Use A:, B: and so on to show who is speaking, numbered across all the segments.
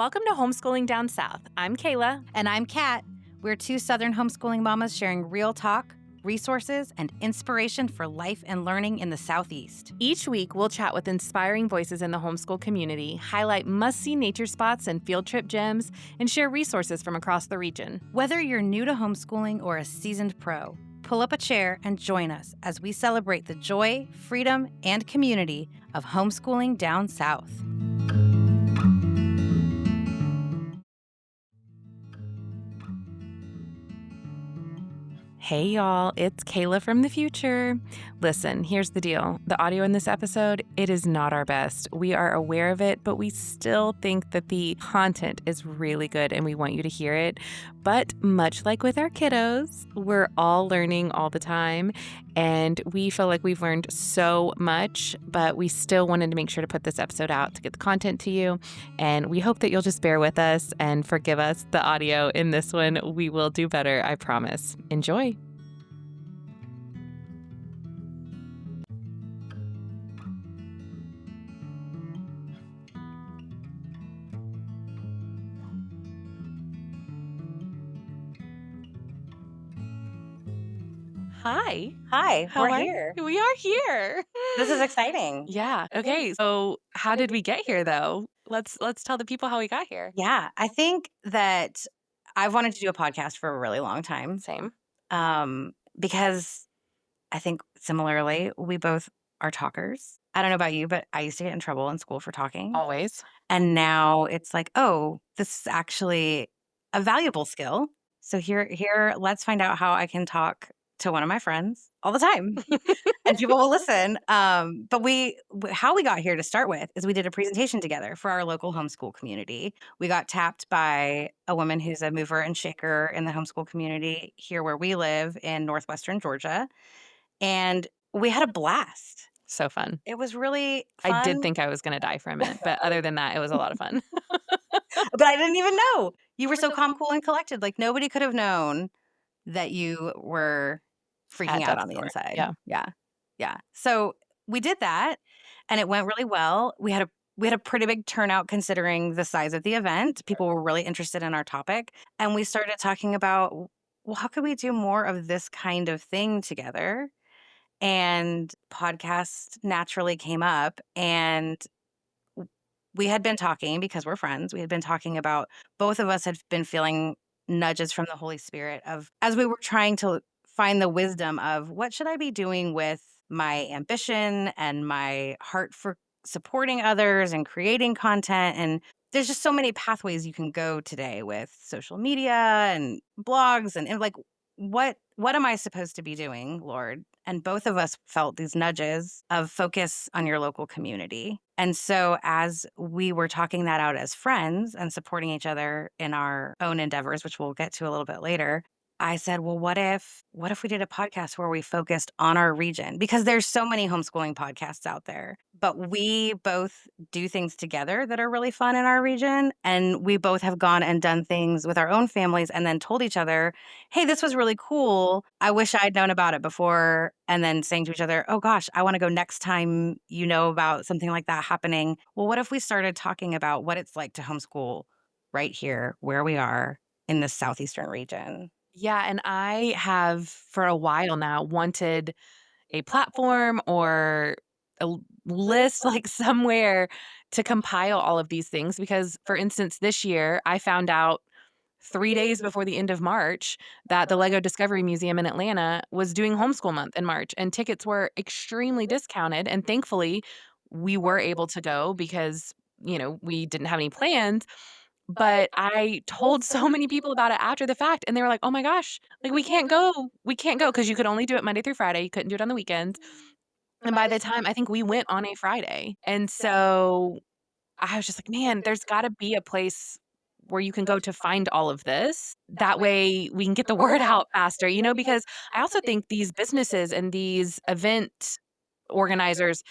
A: Welcome to Homeschooling Down South. I'm Kayla.
B: And I'm Kat. We're two Southern homeschooling mamas sharing real talk, resources, and inspiration for life and learning in the Southeast.
A: Each week, we'll chat with inspiring voices in the homeschool community, highlight must-see nature spots and field trip gems, and share resources from across the region.
B: Whether you're new to homeschooling or a seasoned pro, pull up a chair and join us as we celebrate the joy, freedom, and community of homeschooling down south.
A: Hey y'all, it's Kayla from the future. Listen, here's the deal. The audio in this episode, it is not our best. We are aware of it, but we still think that the content is really good and we want you to hear it. But much like with our kiddos, we're all learning all the time and we feel like we've learned so much, but we still wanted to make sure to put this episode out to get the content to you. And we hope that you'll just bear with us and forgive us the audio in this one. We will do better, I promise. Enjoy. Hi.
B: Hi,
A: How
B: we're
A: are
B: here.
A: We are here.
B: This is exciting.
A: Yeah. Okay. So how did we get here though? Let's tell the people how we got here.
B: Yeah, I think that I've wanted to do a podcast for a really long time.
A: Same.
B: Because I think similarly, we both are talkers. I don't know about you, but I used to get in trouble in school for talking.
A: Always.
B: And now it's like, oh, this is actually a valuable skill. So here, let's find out how I can talk to one of my friends all the time and people will listen. But how we got here to start with is we did a presentation together for our local homeschool community. We got tapped by a woman who's a mover and shaker in the homeschool community here where we live in northwestern Georgia. And we had a blast.
A: So fun.
B: It was really fun.
A: I did think I was going to die from it, but other than that, it was a lot of fun.
B: But I didn't even know. You were so calm, cool, and collected. Like nobody could have known that you were freaking out on the inside. Yeah. So we did that and it went really well. We had a pretty big turnout considering the size of the event. People were really interested in our topic. And we started talking about, well, how could we do more of this kind of thing together? And podcast naturally came up and we had been talking because we're friends. We had been talking about both of us had been feeling nudges from the Holy Spirit of as we were trying to find the wisdom of what should I be doing with my ambition and my heart for supporting others and creating content. And there's just so many pathways you can go today with social media and blogs and like what am I supposed to be doing, Lord? And both of us felt these nudges of focus on your local community. And so as we were talking that out as friends and supporting each other in our own endeavors, which we'll get to a little bit later, I said, well, what if we did a podcast where we focused on our region? Because there's so many homeschooling podcasts out there, but we both do things together that are really fun in our region. And we both have gone and done things with our own families and then told each other, hey, this was really cool. I wish I'd known about it before. And then saying to each other, oh gosh, I want to go next time you know about something like that happening. Well, what if we started talking about what it's like to homeschool right here where we are in the southeastern region?
A: Yeah, and I have for a while now wanted a platform or list like somewhere to compile all of these things because for instance this year I found out 3 days before the end of March that the Lego Discovery Museum in Atlanta was doing homeschool month in March and tickets were extremely discounted and thankfully we were able to go because we didn't have any plans. But I told so many people about it after the fact, and they were like, "Oh my gosh, like, we can't go. We can't go because you could only do it Monday through Friday. You couldn't do it on the weekends." And by the time I think we went on a Friday. And so I was just like, "Man, there's gotta be a place where you can go to find all of this. That way we can get the word out faster," because I also think these businesses and these event organizers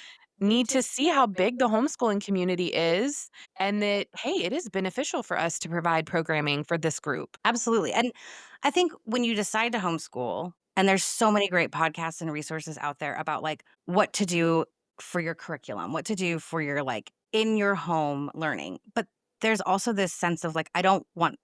A: need to see how big the homeschooling community is and that, hey, it is beneficial for us to provide programming for this group.
B: Absolutely. And I think when you decide to homeschool, and there's so many great podcasts and resources out there about like what to do for your curriculum, what to do for your like in your home learning. But there's also this sense of like I don't want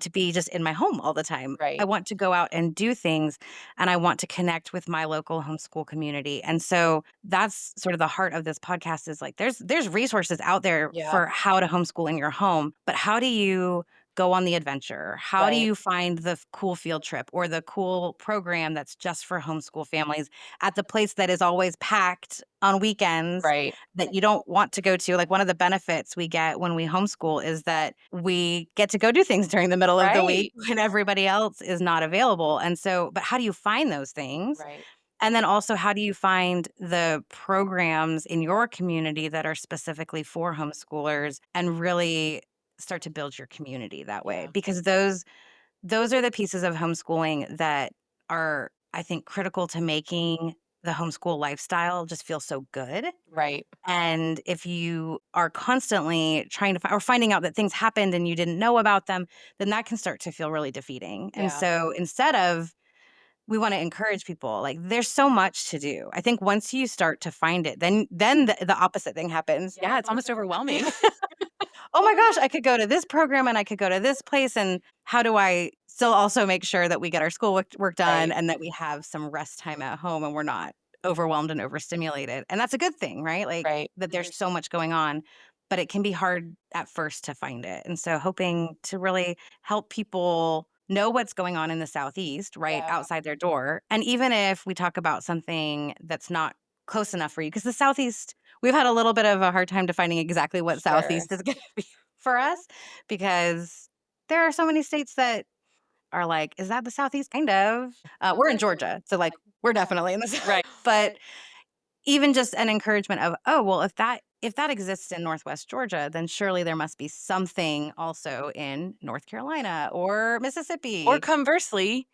B: to be just in my home all the time. I
A: Right.
B: want to go out and do things, and I want to connect with my local homeschool community. And so that's sort of the heart of this podcast is like there's resources out there
A: Yeah.
B: for how to homeschool in your home, but how do you go on the adventure? How do
A: Right.
B: you find the cool field trip or the cool program that's just for homeschool families at the place that is always packed on weekends
A: Right.
B: that you don't want to go to? Like, one of the benefits we get when we homeschool is that we get to go do things during the middle of the week
A: Right.
B: when everybody else is not available. And so, but how do you find those things?
A: Right.
B: And then also, how do you find the programs in your community that are specifically for homeschoolers and really start to build your community that way?
A: Yeah.
B: Because those are the pieces of homeschooling that are, I think, critical to making the homeschool lifestyle just feel so good.
A: Right.
B: And if you are constantly trying to or finding out that things happened and you didn't know about them, then that can start to feel really defeating. And
A: Yeah.
B: so instead of we want to encourage people, like there's so much to do. I think once you start to find it, then the opposite thing happens.
A: Yeah, it's almost overwhelming.
B: Oh my gosh, I could go to this program and I could go to this place. And how do I still also make sure that we get our schoolwork done
A: Right.
B: and that we have some rest time at home and we're not overwhelmed and overstimulated? And that's a good thing, right? Like
A: Right.
B: that there's so much going on, but it can be hard at first to find it. And so hoping to really help people know what's going on in the Southeast right
A: Yeah.
B: outside their door. And even if we talk about something that's not close enough for you, because the Southeast, we've had a little bit of a hard time defining exactly what
A: Sure.
B: Southeast is gonna be for us, because there are so many states that are like, "Is that the Southeast?" Kind of. We're in Georgia, so, like, we're definitely in the South.
A: Right.
B: But even just an encouragement of, "Oh, well, if that exists in Northwest Georgia, then surely there must be something also in North Carolina or
A: Or
B: Mississippi."
A: conversely,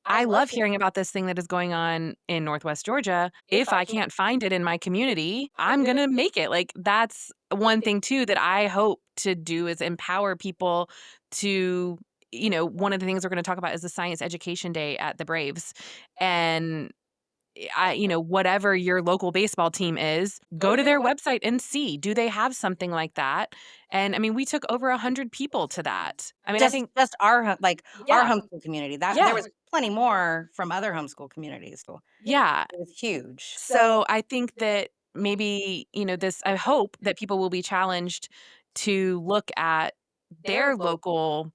A: I love hearing about this thing that is going on in Northwest Georgia. If I can't find it in my community, I'm gonna make it. Like, that's one thing too that I hope to do is empower people to one of the things we're gonna talk about is the Science Education Day at the Braves. And whatever your local baseball team is, go to their website and see, do they have something like that? And I mean, we took over 100 people to that. I mean, I
B: Just
A: think
B: just our our
A: yeah,
B: homeschool community. That there
A: yeah,
B: was plenty more from other homeschool communities, so
A: yeah.
B: it was huge.
A: So I think that maybe, I hope that people will be challenged to look at their local,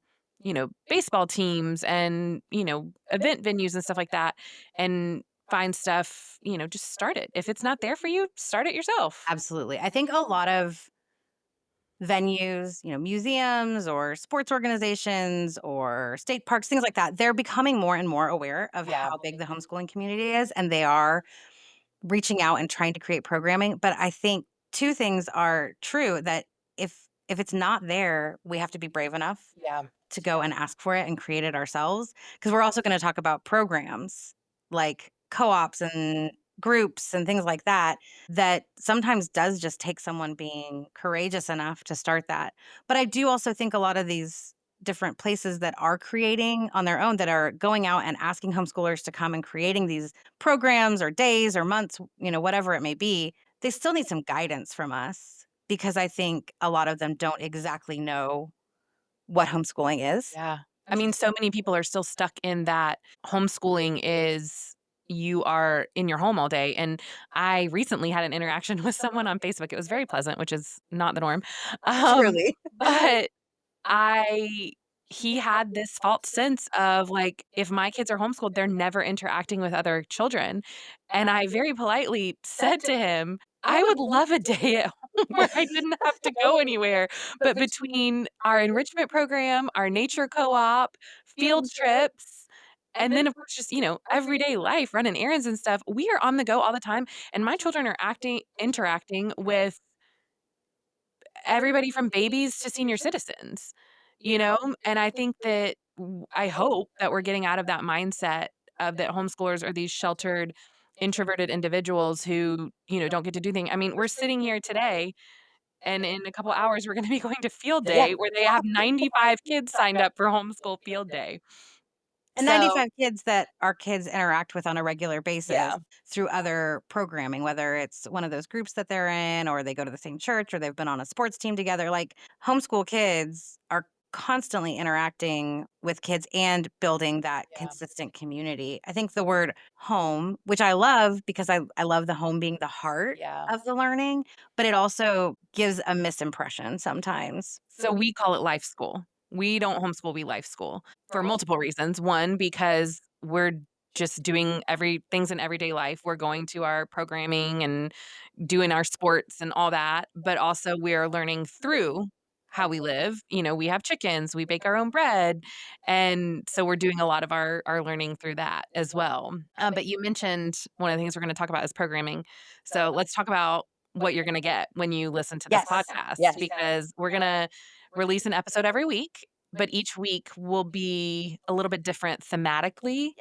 A: baseball teams and, event venues and stuff like that and find stuff, just start it. If it's not there for you, start it yourself.
B: Absolutely. I think a lot of venues, museums or sports organizations or state parks, things like that, they're becoming more and more aware of
A: Yeah.
B: how big the homeschooling community is, and they are reaching out and trying to create programming. But I think two things are true, that if it's not there, we have to be brave enough
A: Yeah.
B: to go and ask for it and create it ourselves. Because we're also going to talk about programs like co-ops and groups and things like that, that sometimes does just take someone being courageous enough to start that. But I do also think a lot of these different places that are creating on their own, that are going out and asking homeschoolers to come and creating these programs or days or months, whatever it may be, they still need some guidance from us, because I think a lot of them don't exactly know what homeschooling is.
A: Yeah. I mean, so many people are still stuck in that homeschooling is you are in your home all day. And I recently had an interaction with someone on Facebook. It was very pleasant, which is not the norm.
B: Truly.
A: But I he had this false sense of, like, if my kids are homeschooled, they're never interacting with other children, and I very politely said to him, "I would love a day at home where I didn't have to go anywhere, but between our enrichment program, our nature co-op, field trips, and then, of course, just, everyday life, running errands and stuff, we are on the go all the time, and my children are interacting with everybody from babies to senior citizens, and I think that I hope that we're getting out of that mindset of that homeschoolers are these sheltered, introverted individuals who, don't get to do things. I mean, we're sitting here today, and in a couple hours, we're gonna be going to field
B: Yeah.
A: day where they have 95 kids signed up for homeschool field day.
B: And
A: So
B: 95 kids that our kids interact with on a regular
A: yeah,
B: basis through other programming, whether it's one of those groups that they're in, or they go to the same church, or they've been on a sports team together. Like homeschool kids are constantly interacting with kids and building that
A: yeah,
B: consistent community. I think the word home, which I love because I love the home being the heart
A: yeah.
B: of the learning, but it also gives a misimpression sometimes.
A: So we call it life school. We don't homeschool, we life school for multiple reasons. One, because we're just doing every things in everyday life. We're going to our programming and doing our sports and all that, but also we're learning through how we live. You know, we have chickens, we bake our own bread, and so we're doing a lot of our learning through that as well. But you mentioned one of the things we're gonna talk about is programming. So let's talk about what you're gonna get when you listen to this
B: Yes.
A: podcast,
B: Yes.
A: because we're gonna release an episode every week, but each week will be a little bit different thematically.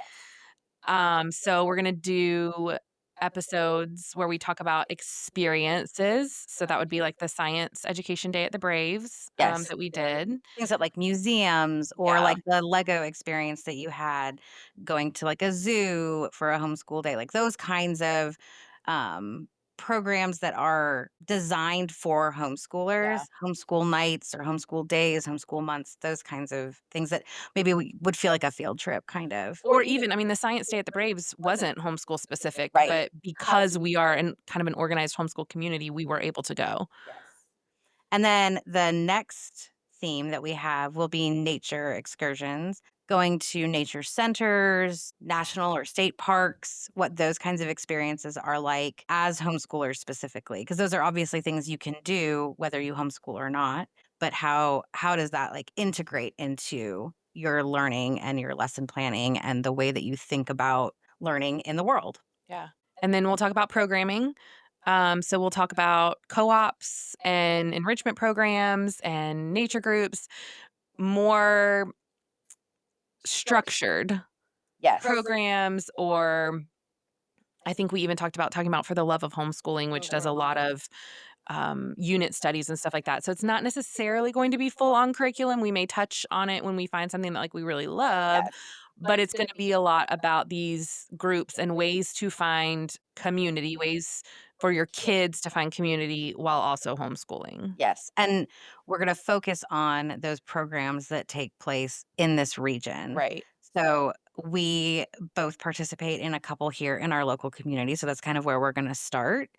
A: So we're gonna do episodes where we talk about experiences. So that would be like the science education day at the Braves
B: Yes.
A: that we did.
B: Things at, like, museums or,
A: Yeah,
B: like, the Lego experience that you had going to, like, a zoo for a homeschool day, like, those kinds of, um, programs that are designed for
A: yeah.
B: homeschoolers, homeschool nights or homeschool days, homeschool months, those kinds of things that maybe we would feel like a field trip kind of.
A: Or even, I mean, the science day at the Braves wasn't homeschool specific,
B: Right.
A: but because we are in kind of an organized homeschool community, we were able to go.
B: And then the next theme that we have will be nature excursions, going to nature centers, national or state parks, what those kinds of experiences are like as homeschoolers specifically, because those are obviously things you can do whether you homeschool or not, but how does that like integrate into your learning and your lesson planning and the way that you think about learning in the world?
A: Yeah. And then we'll talk about programming. So we'll talk about co-ops and enrichment programs and nature groups, more structured
B: Yes.
A: programs, or I think we even talking about For the Love of Homeschooling, which does a lot of unit studies and stuff like that. So it's not necessarily going to be full on curriculum. We may touch on it when we find something that like we really love,
B: Yes.
A: but it's going to be a lot about these groups and ways to find community, ways for your kids to find community while also homeschooling.
B: Yes, and we're gonna focus on those programs that take place in this region.
A: Right.
B: So, we both participate in a couple here in our local community, so that's kind of where we're gonna start,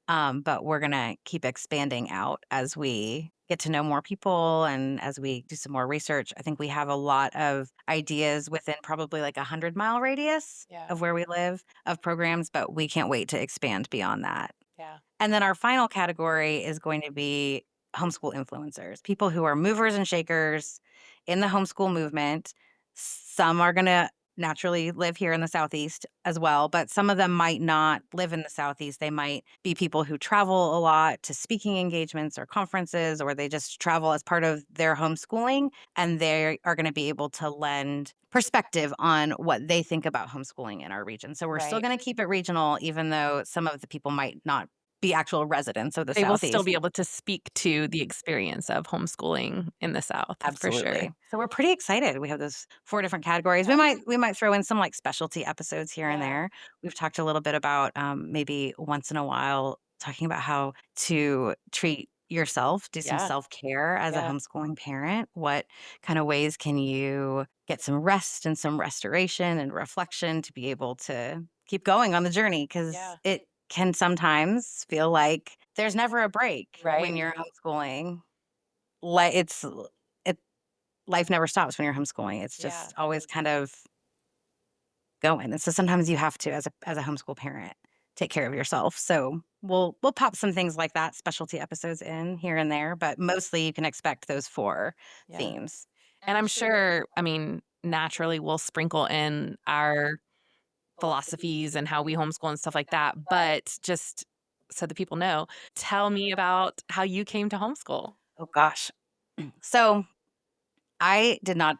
B: but we're gonna keep expanding out as we get to know more people and as we do some more research. I think we have a lot of ideas within probably like a 100-mile radius
A: Yeah.
B: of where we live of programs, but we can't wait to expand beyond that.
A: Yeah.
B: And then our final category is going to be homeschool influencers, people who are movers and shakers in the homeschool movement. Some are going to naturally live here in the Southeast as well, but some of them might not live in the Southeast. They might be people who travel a lot to speaking engagements or conferences, or they just travel as part of their homeschooling. And they are going to be able to lend perspective on what they think about homeschooling in our region. So we're still
A: Right.
B: going to keep it regional, even though some of the people might not be actual residents of the
A: They will still
B: Southeast.
A: be able to speak to the experience of homeschooling in the South for sure.
B: Absolutely. So we're pretty excited. We have those 4 different categories. We might throw in some, like, specialty episodes here and
A: Yeah.
B: there. We've talked a little bit about, maybe once in a while talking about how to treat yourself, do some
A: Yeah.
B: self-care as a
A: Yeah.
B: homeschooling parent. What kinda ways can you get some rest and some restoration and reflection to be able to keep going on the journey? Because
A: Yeah.
B: it can sometimes feel like there's never a break when
A: Right.
B: you're homeschooling. Like, it life never stops when you're homeschooling. It's
A: Yeah.
B: just always kind of going, and so sometimes you have to, as a homeschool parent, take care of yourself. So we'll pop some things like that, specialty episodes in here and there, but mostly you can expect those 4
A: Yeah.
B: themes.
A: And I'm sure, I mean, naturally we'll sprinkle in our philosophies and how we homeschool and stuff like that, but just so that people know, tell me about how you came to homeschool.
B: Oh gosh. So, I did not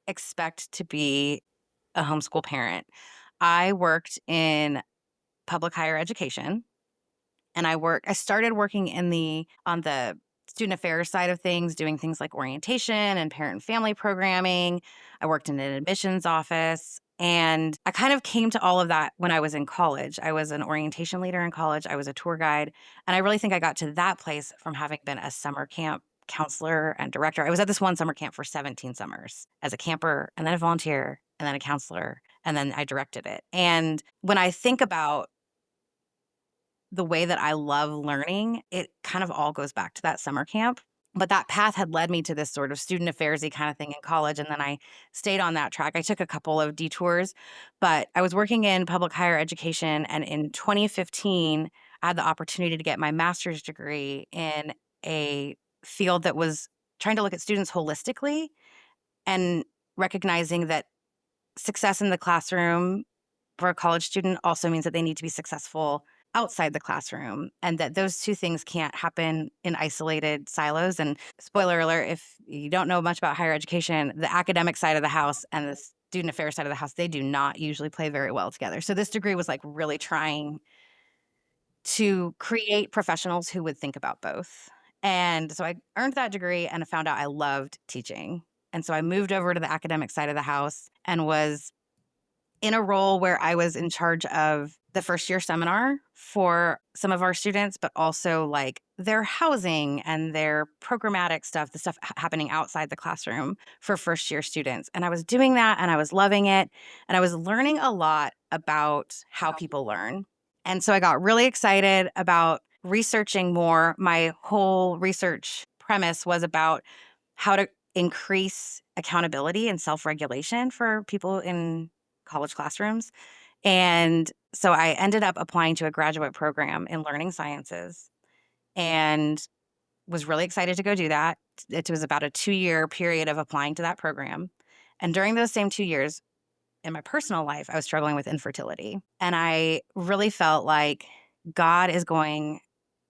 B: expect to be a homeschool parent. I worked in public higher education. And I started working on the student affairs side of things, doing things like orientation and parent and family programming. I worked in an admissions office. And I kind of came to all of that when I was in college. I was an orientation leader in college, I was a tour guide. And I really think I got to that place from having been a summer camp counselor and director. I was at this one summer camp for 17 summers as a camper and then a volunteer and then a counselor. And then I directed it. And when I think about the way that I love learning, it kind of all goes back to that summer camp. But that path had led me to this sort of student affairsy kind of thing in college. And then I stayed on that track. I took a couple of detours, but I was working in public higher education. And in 2015, I had the opportunity to get my master's degree in a field that was trying to look at students holistically and recognizing that success in the classroom for a college student also means that they need to be successful outside the classroom, and that those two things can't happen in isolated silos. And spoiler alert, if you don't know much about higher education, the academic side of the house and the student affairs side of the house, they do not usually play very well together. So this degree was like really trying to create professionals who would think about both. And so I earned that degree and I found out I loved teaching. And so I moved over to the academic side of the house and was in a role where I was in charge of the first year seminar for some of our students, but also like their housing and their programmatic stuff, the stuff happening outside the classroom for first year students. And I was doing that and I was loving it. And I was learning a lot about how people learn. And so I got really excited about researching more. My whole research premise was about how to increase accountability and self regulation for people in college classrooms. And so I ended up applying to a graduate program in learning sciences and was really excited to go do that. It was about a 2-year period of applying to that program. And during those same 2 years, in my personal life, I was struggling with infertility. And I really felt like God is going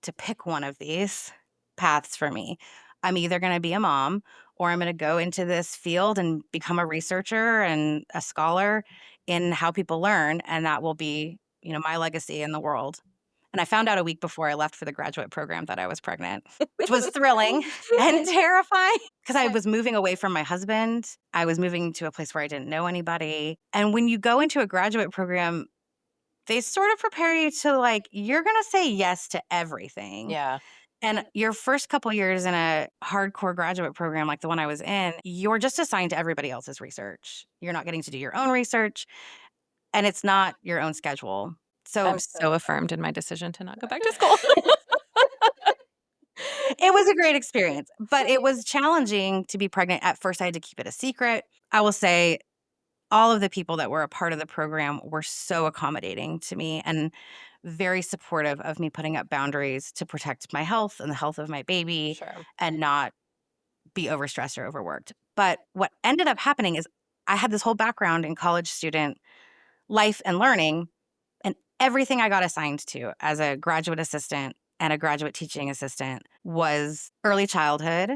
B: to pick one of these paths for me. I'm either going to be a mom or I'm going to go into this field and become a researcher and a scholar in how people learn. And that will be, my legacy in the world. And I found out a week before I left for the graduate program that I was pregnant, which was thrilling and terrifying because I was moving away from my husband. I was moving to a place where I didn't know anybody. And when you go into a graduate program, they sort of prepare you to like, you're going to say yes to everything.
A: Yeah.
B: And your first couple years in a hardcore graduate program like the one I was in, you're just assigned to everybody else's research. You're not getting to do your own research, and it's not your own schedule.
A: I'm
B: So
A: so affirmed in my decision to not go back to school.
B: it was a great experience, but it was challenging to be pregnant. At first, I had to keep it a secret. I will say all of the people that were a part of the program were so accommodating to me and very supportive of me putting up boundaries to protect my health and the health of my baby
A: Sure.
B: and not be overstressed or overworked. But what ended up happening is I had this whole background in college student life and learning, and everything I got assigned to as a graduate assistant and a graduate teaching assistant was early childhood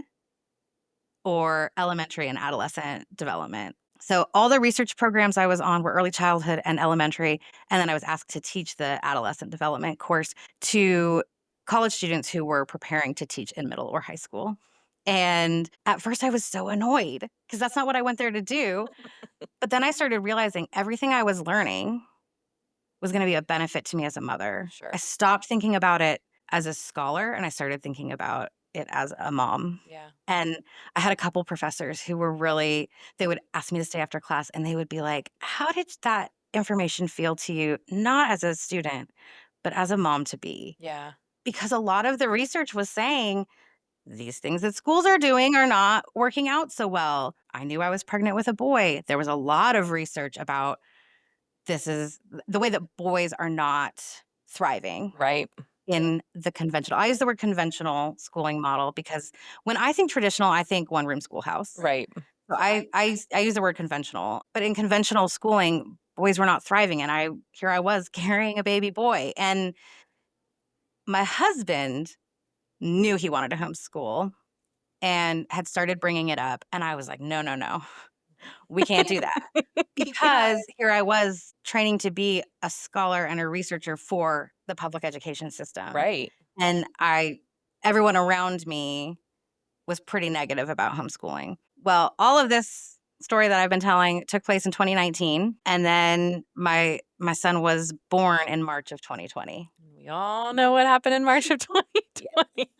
B: or elementary and adolescent development. So all the research programs I was on were early childhood and elementary. And then I was asked to teach the adolescent development course to college students who were preparing to teach in middle or high school. And at first I was so annoyed because that's not what I went there to do. But then I started realizing everything I was learning was going to be a benefit to me as a mother.
A: Sure.
B: I stopped thinking about it as a scholar and I started thinking about it as a mom.
A: Yeah.
B: And I had a couple professors who were they would ask me to stay after class and they would be like, how did that information feel to you, not as a student, but as a mom to be?
A: Yeah.
B: Because a lot of the research was saying these things that schools are doing are not working out so well. I knew I was pregnant with a boy. There was a lot of research about this is the way that boys are not thriving
A: Right.
B: in the conventional. I use the word conventional schooling model because when I think traditional, I think one room schoolhouse.
A: Right.
B: So I use the word conventional, but in conventional schooling, boys were not thriving, and here I was carrying a baby boy, and my husband knew he wanted to homeschool and had started bringing it up, and I was like, no, no, no, we can't do that. Because here I was training to be a scholar and a researcher for the public education system.
A: Right.
B: And everyone around me was pretty negative about homeschooling. Well, all of this story that I've been telling took place in 2019, and then my son was born in March of 2020.
A: We all know what happened in March of
B: Yeah.
A: 2020.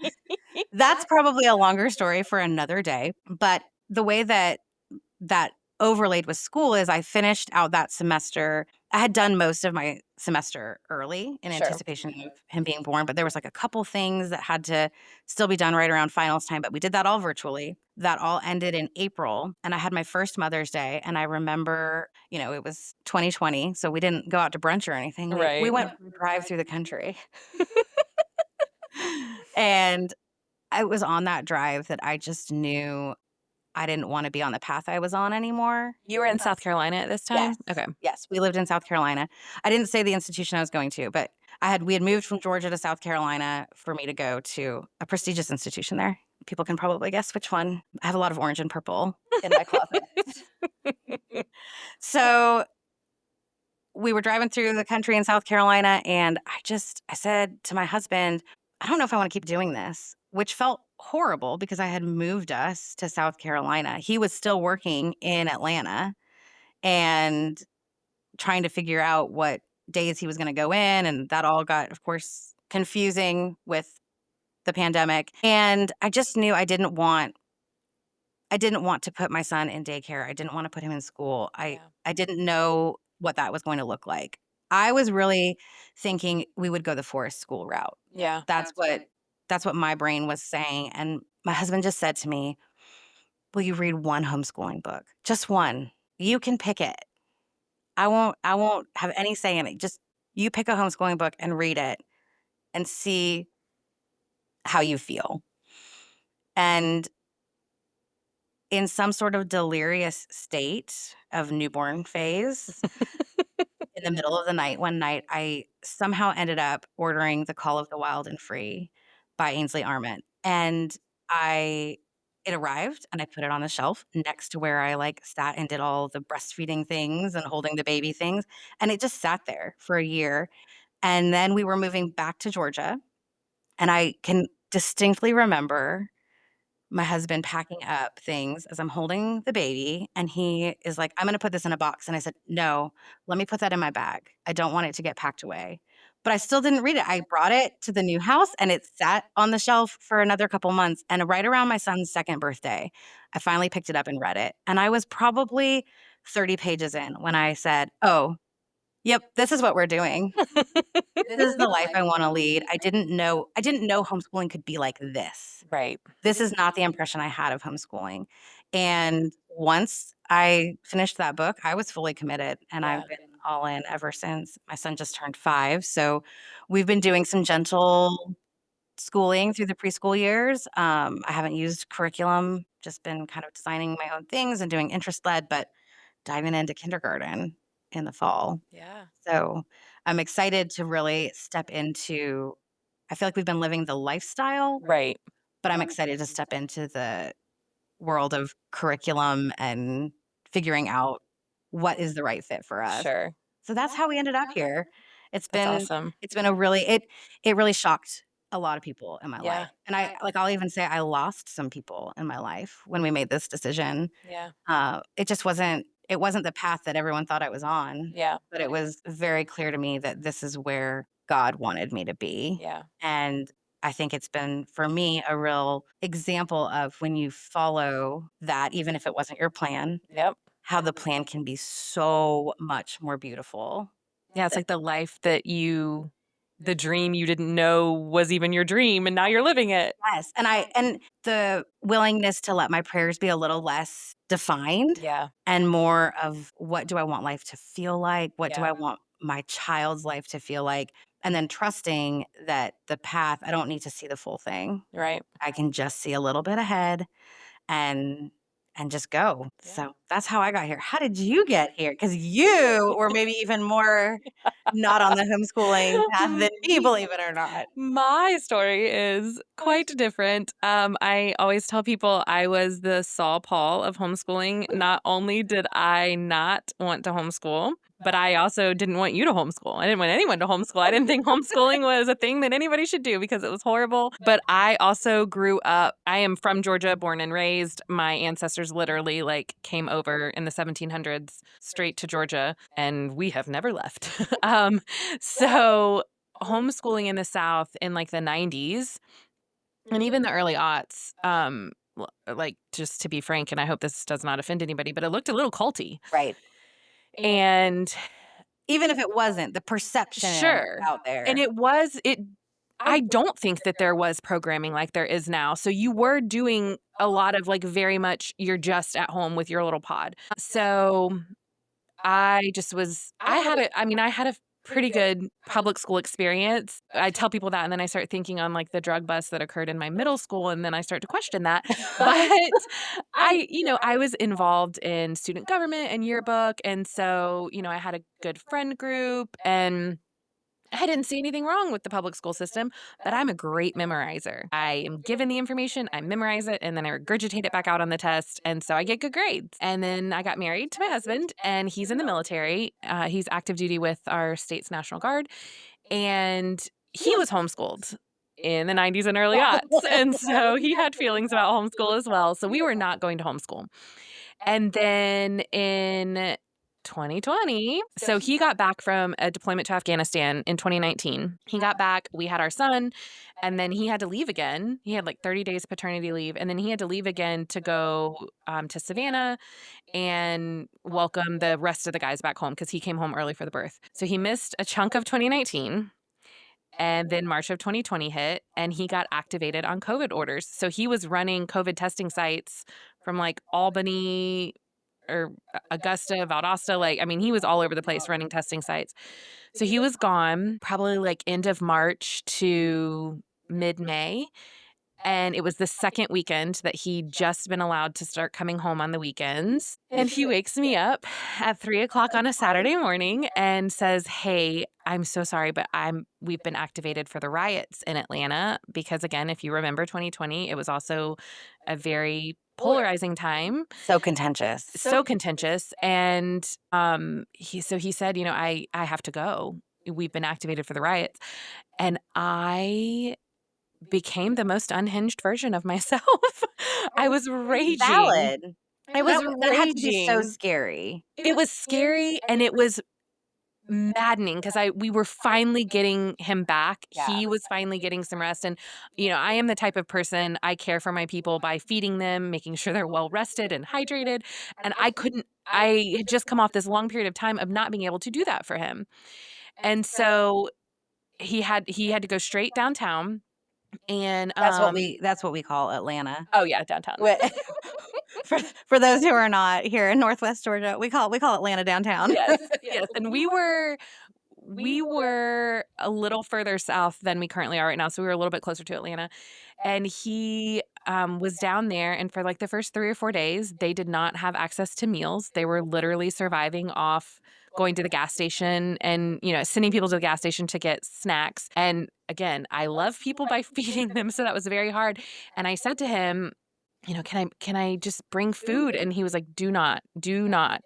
B: That's probably a longer story for another day, but the way that overlaid with school is I finished out that semester. I had done most of my semester early in
A: Sure.
B: anticipation of him being born, but there was like a couple things that had to still be done right around finals time, but we did that all virtually. That all ended in April, and I had my first Mother's Day, and I remember, it was 2020, so we didn't go out to brunch or anything. We
A: Right.
B: went for a drive through the country. And I was on that drive that I just knew I didn't wanna be on the path I was on anymore.
A: You were in South Carolina at this
B: Yes.
A: time? Okay.
B: Yes, we lived in South Carolina. I didn't say the institution I was going to, but we had moved from Georgia to South Carolina for me to go to a prestigious institution there. People can probably guess which one. I have a lot of orange and purple in my closet. So, we were driving through the country in South Carolina, and I said to my husband, "I don't know if I wanna keep doing this," which felt horrible because I had moved us to South Carolina. He was still working in Atlanta and trying to figure out what days he was gonna go in, and that all got, of course, confusing with the pandemic, and I just knew I didn't want to put my son in daycare. I didn't wanna put him in school.
A: Yeah.
B: I didn't know what that was going to look like. I was really thinking we would go the forest school route.
A: Yeah.
B: That's what my brain was saying, and my husband just said to me, "Will you read one homeschooling book? Just one. You can pick it. I won't have any say in it. Just you pick a homeschooling book and read it and see how you feel." And in some sort of delirious state of newborn phase, in the middle of the night, one night, I somehow ended up ordering The Call of the Wild and Free by Ainsley Arment, and I it arrived, and I put it on the shelf next to where I, sat and did all the breastfeeding things and holding the baby things, and it just sat there for a year, and then we were moving back to Georgia, and I can distinctly remember my husband packing up things as I'm holding the baby, and he is like, "I'm gonna put this in a box," and I said, "No, let me put that in my bag. I don't want it to get packed away." But I still didn't read it. I brought it to the new house, and it sat on the shelf for another couple months, and right around my son's 2nd birthday, I finally picked it up and read it, and I was probably 30 pages in when I said, "Oh, yep, this is what we're doing. This is the life I wanna lead." I didn't know homeschooling could be like this.
A: Right.
B: This is not the impression I had of homeschooling, and once I finished that book, I was fully committed, and
A: Yeah.
B: I've been all in ever since. My son just turned 5, so we've been doing some gentle schooling through the preschool years. I haven't used curriculum, just been kind of designing my own things and doing interest-led, but diving into kindergarten in the fall.
A: Yeah.
B: So, I'm excited to really step into I feel like we've been living the lifestyle,
A: Right.
B: but I'm excited to step into the world of curriculum and figuring out what is the right fit for us.
A: Sure.
B: So that's how we ended up here. It's
A: That's
B: been
A: awesome.
B: it's been a really it really shocked a lot of people in my
A: Yeah.
B: life. And I'll even say I lost some people in my life when we made this decision.
A: Yeah.
B: It wasn't the path that everyone thought I was on,
A: Yeah.
B: but it was very clear to me that this is where God wanted me to be.
A: Yeah.
B: And I think it's been, for me, a real example of when you follow that, even if it wasn't your plan,
A: Yep.
B: how the plan can be so much more beautiful.
A: Yeah, it's like the dream you didn't know was even your dream, and now you're living it.
B: Yes, and the willingness to let my prayers be a little less defined
A: Yeah.
B: and more of what do I want life to feel like? What do
A: Yeah.
B: I want my child's life to feel like? And then trusting that the path, I don't need to see the full thing.
A: Right.
B: I can just see a little bit ahead and just go.
A: Yeah.
B: So that's how I got here. How did you get here? Because you were maybe even more not on the homeschooling path than me, believe it or not.
A: My story is quite different. I always tell people I was the Saul Paul of homeschooling. Not only did I not want to homeschool, but I also didn't want you to homeschool. I didn't want anyone to homeschool. I didn't think homeschooling was a thing that anybody should do because it was horrible. But I also grew up, I am from Georgia, born and raised. My ancestors literally like came over in the 1700s straight to Georgia, and we have never left. So homeschooling in the South in like the 90s and even the early aughts, like, just to be frank, and I hope this does not offend anybody, but it looked a little culty.
B: Right.
A: And
B: Even if it wasn't, the perception
A: sure.
B: out
A: And
B: there.
A: it was it I don't think that there was programming like there is now. So you were doing a lot of like very much you're just at home with your little pod. So I just was I had a pretty good public school experience. I tell people that, and then I start thinking on, like, the drug bust that occurred in my middle school, and then I start to question that. But I was involved in student government and yearbook, and so, I had a good friend group, and I didn't see anything wrong with the public school system, but I'm a great memorizer. I am given the information, I memorize it, and then I regurgitate it back out on the test, and so I get good grades. And then I got married to my husband, and he's in the military. He's active duty with our state's National Guard, and he was homeschooled in the 90s and early aughts, and so he had feelings about homeschool as well, so we were not going to homeschool. And then in 2020, so he got back from a deployment to Afghanistan in 2019. He got back, we had our son, and then he had to leave again. He had like 30 days paternity leave, and then he had to leave again to go to Savannah and welcome the rest of the guys back home because he came home early for the birth. So he missed a chunk of 2019. And then March of 2020 hit, and he got activated on COVID orders. So he was running COVID testing sites from like Albany or Augusta, Valdosta. He was all over the place running testing sites. So he was gone probably like end of March to mid-May. And it was the second weekend that he'd just been allowed to start coming home on the weekends. And he wakes me up at 3 o'clock on a Saturday morning and says, "Hey, I'm so sorry, but we've been activated for the riots in Atlanta." Because again, if you remember 2020, it was also a very polarizing time.
B: So contentious.
A: So contentious. And he said, I have to go. We've been activated for the riots. And I became the most unhinged version of myself. I was raging.
B: Valid.
A: I was
B: That had to be so
A: raging.
B: scary.
A: It was scary and it was maddening because we were finally getting him back.
B: Yeah.
A: He was finally getting some rest. And, I am the type of person, I care for my people by feeding them, making sure they're well rested and hydrated. And I had just come off this long period of time of not being able to do that for him. And so he had to go straight downtown. And
B: That's what we call Atlanta.
A: oh yeah, downtown.
B: For those who are not here in Northwest Georgia, we call Atlanta downtown.
A: Yes, yes. And we were a little further south than we currently are right now, so we were a little bit closer to Atlanta. And he was down there, and for like the first 3 or 4 days, they did not have access to meals. They were literally surviving off going to the gas station and, sending people to the gas station to get snacks. And again, I love people by feeding them, so that was very hard. And I said to him, can I just bring food? And he was like, do not.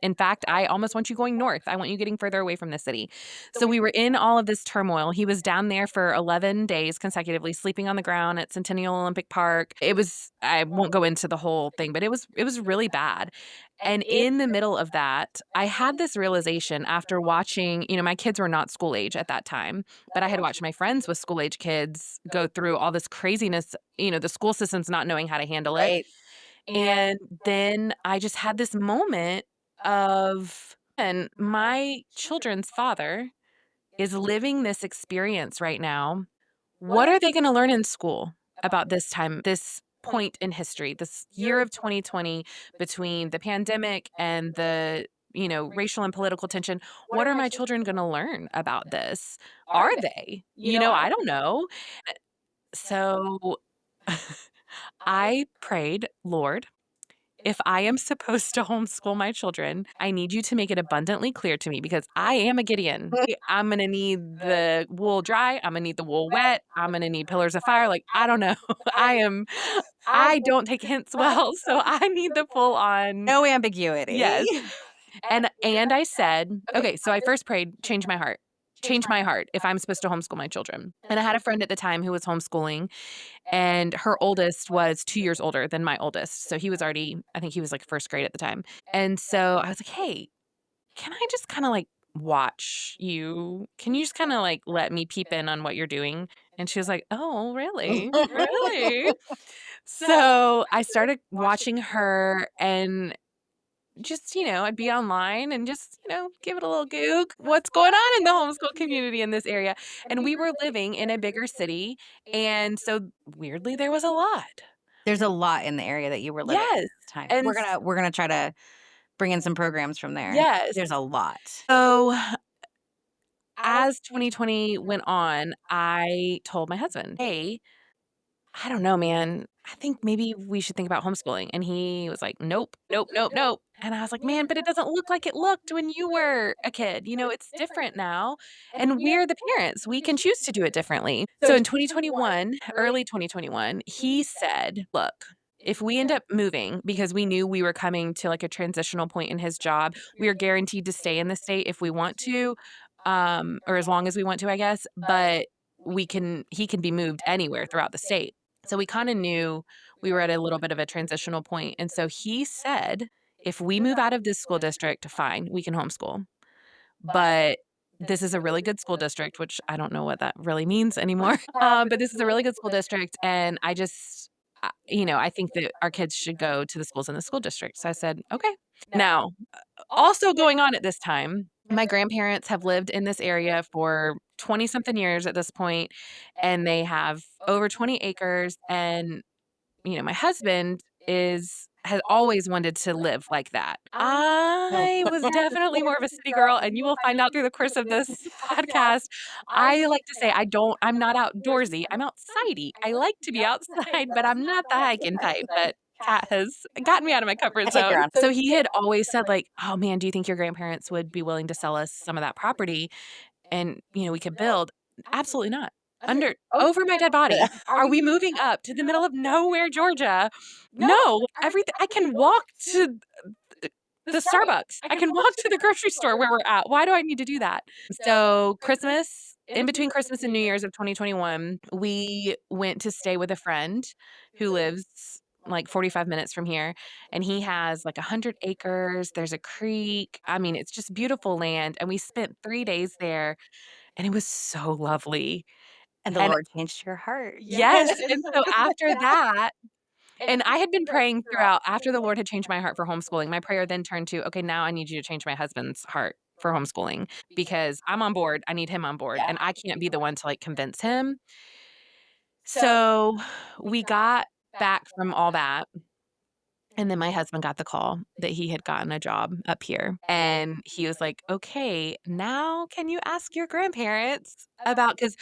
A: In fact, I almost want you going north. I want you getting further away from the city. So we were in all of this turmoil. He was down there for 11 days consecutively, sleeping on the ground at Centennial Olympic Park. I won't go into the whole thing, but it was really bad. And in the middle of that, I had this realization after watching, my kids were not school age at that time, but I had watched my friends with school age kids go through all this craziness, the school system's not knowing how to handle it.
B: Right.
A: And then I just had this moment and my children's father is living this experience right now. What are they going to learn in school about this time, this point in history, this year of 2020 between the pandemic and the racial and political tension? What are my children going to learn about this? Are they? I don't know. So I prayed, Lord, if I am supposed to homeschool my children, I need you to make it abundantly clear to me because I am a Gideon. I'm going to need the wool dry. I'm going to need the wool wet. I'm going to need pillars of fire. Like, I don't know. I don't take hints well, so I need the full on.
B: No ambiguity.
A: Yes. And I said, "Okay," so I first prayed, change my heart if I'm supposed to homeschool my children." And I had a friend at the time who was homeschooling, and her oldest was 2 years older than my oldest, so he was already I think he was, like, 1st grade at the time. And so I was like, "Hey, can I just kinda, like, watch you? Can you just kinda, like, let me peep in on what you're doing?" And she was like, "Oh, really? Really?" So, I started watching her and just, I'd be online and just, give it a little goog. What's going on in the homeschool community in this area? And we were living in a bigger city, and so weirdly, there was a lot.
B: There's a lot in the area that you were living in at
A: Yes,
B: the time.
A: and
B: We're gonna try to bring in some programs from there.
A: yes.
B: There's a lot.
A: So, as 2020 went on, I told my husband, "Hey, I don't know, man. I think maybe we should think about homeschooling." And he was like, "Nope, nope, nope, nope." And I was like, "Man, but it doesn't look like it looked when you were a kid. It's different now. And we're the parents. We can choose to do it differently." So in 2021, early 2021, he said, "Look, if we end up moving, because we knew we were coming to like a transitional point in his job, we are guaranteed to stay in the state if we want to, or as long as we want to, I guess, but he can be moved anywhere throughout the state." So we kinda knew we were at a little bit of a transitional point, and so he said, "If we move out of this school district, fine, we can homeschool, but this is a really good school district," which I don't know what that really means anymore, but this is a really good school district, and I think that our kids should go to the schools in the school district. So I said, "Okay." Now, also going on at this time, my grandparents have lived in this area for 20 something years at this point, and they have over 20 acres, and, my husband has always wanted to live like that. I was definitely more of a city girl, and you will find out through the course of this podcast. I like to say I'm not outdoorsy, I'm outsidey. I like to be outside, but I'm not the hiking type, but Cat has gotten me out of my
B: I
A: comfort
B: take her
A: zone.
B: on.
A: So he had always said like, "Oh man, do you think your grandparents would be willing to sell us some of that property and, we could build?" Absolutely not. Over my dead body. Are we moving up to the middle of nowhere, Georgia? No, everything I can walk to the Starbucks. I can walk to the grocery store where we're at. Why do I need to do that? So, in between Christmas and New Year's of 2021, we went to stay with a friend who lives like 45 minutes from here, and he has like 100 acres. There's a creek. I mean, it's just beautiful land, and we spent 3 days there, and it was so lovely.
B: And the
A: And
B: Lord changed your heart.
A: yes, and so after that and I had been praying throughout after the Lord had changed my heart for homeschooling, my prayer then turned to, "Okay, now I need you to change my husband's heart for homeschooling because I'm on board, I need him on board, and I can't be the one to, like, convince him." So, we got back from all that, and then my husband got the call that he had gotten a job up here, and he was like, "Okay, now can you ask your grandparents about?" Because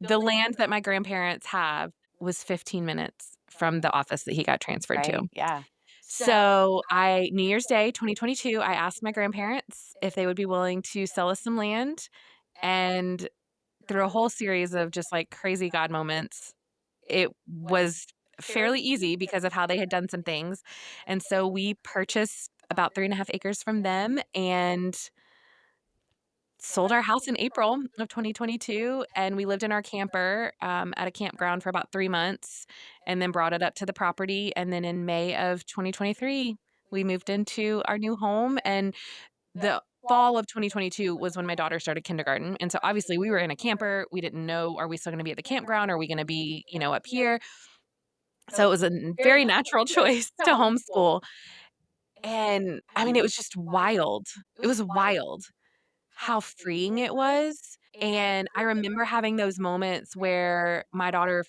A: the land that my grandparents have was 15 minutes from the office that he got transferred to.
B: Right? Yeah.
A: So, New Year's Day, 2022, I asked my grandparents if they would be willing to sell us some land, and through a whole series of just, like, crazy God moments, it was fairly easy because of how they had done some things, and so we purchased about 3.5 acres from them and sold our house in April of 2022, and we lived in our camper, at a campground for about 3 months, and then brought it up to the property, and then in May of 2023, we moved into our new home, and the fall of 2022 was when my daughter started kindergarten, and so obviously we were in a camper, we didn't know, are we still gonna be at the campground? Are we gonna be, up here? So it was a very natural choice to homeschool, and I mean, it was just wild. It was wild how freeing it was, and I remember having those moments where my daughter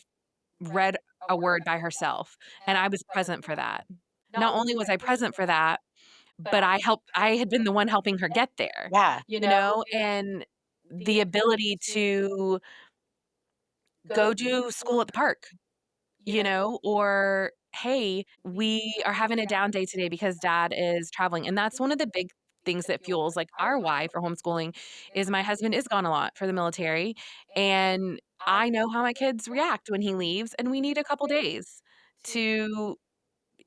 A: read a word by herself, and I was present for that. Not only was I present for that, but I had been the one helping her get there,
B: Yeah.
A: and the ability to go do school at the park, or, "Hey, we are having a down day today because dad is traveling," and that's one of the big things that fuels, like, our why for homeschooling is my husband is gone a lot for the military, and I know how my kids react when he leaves, and we need a couple days to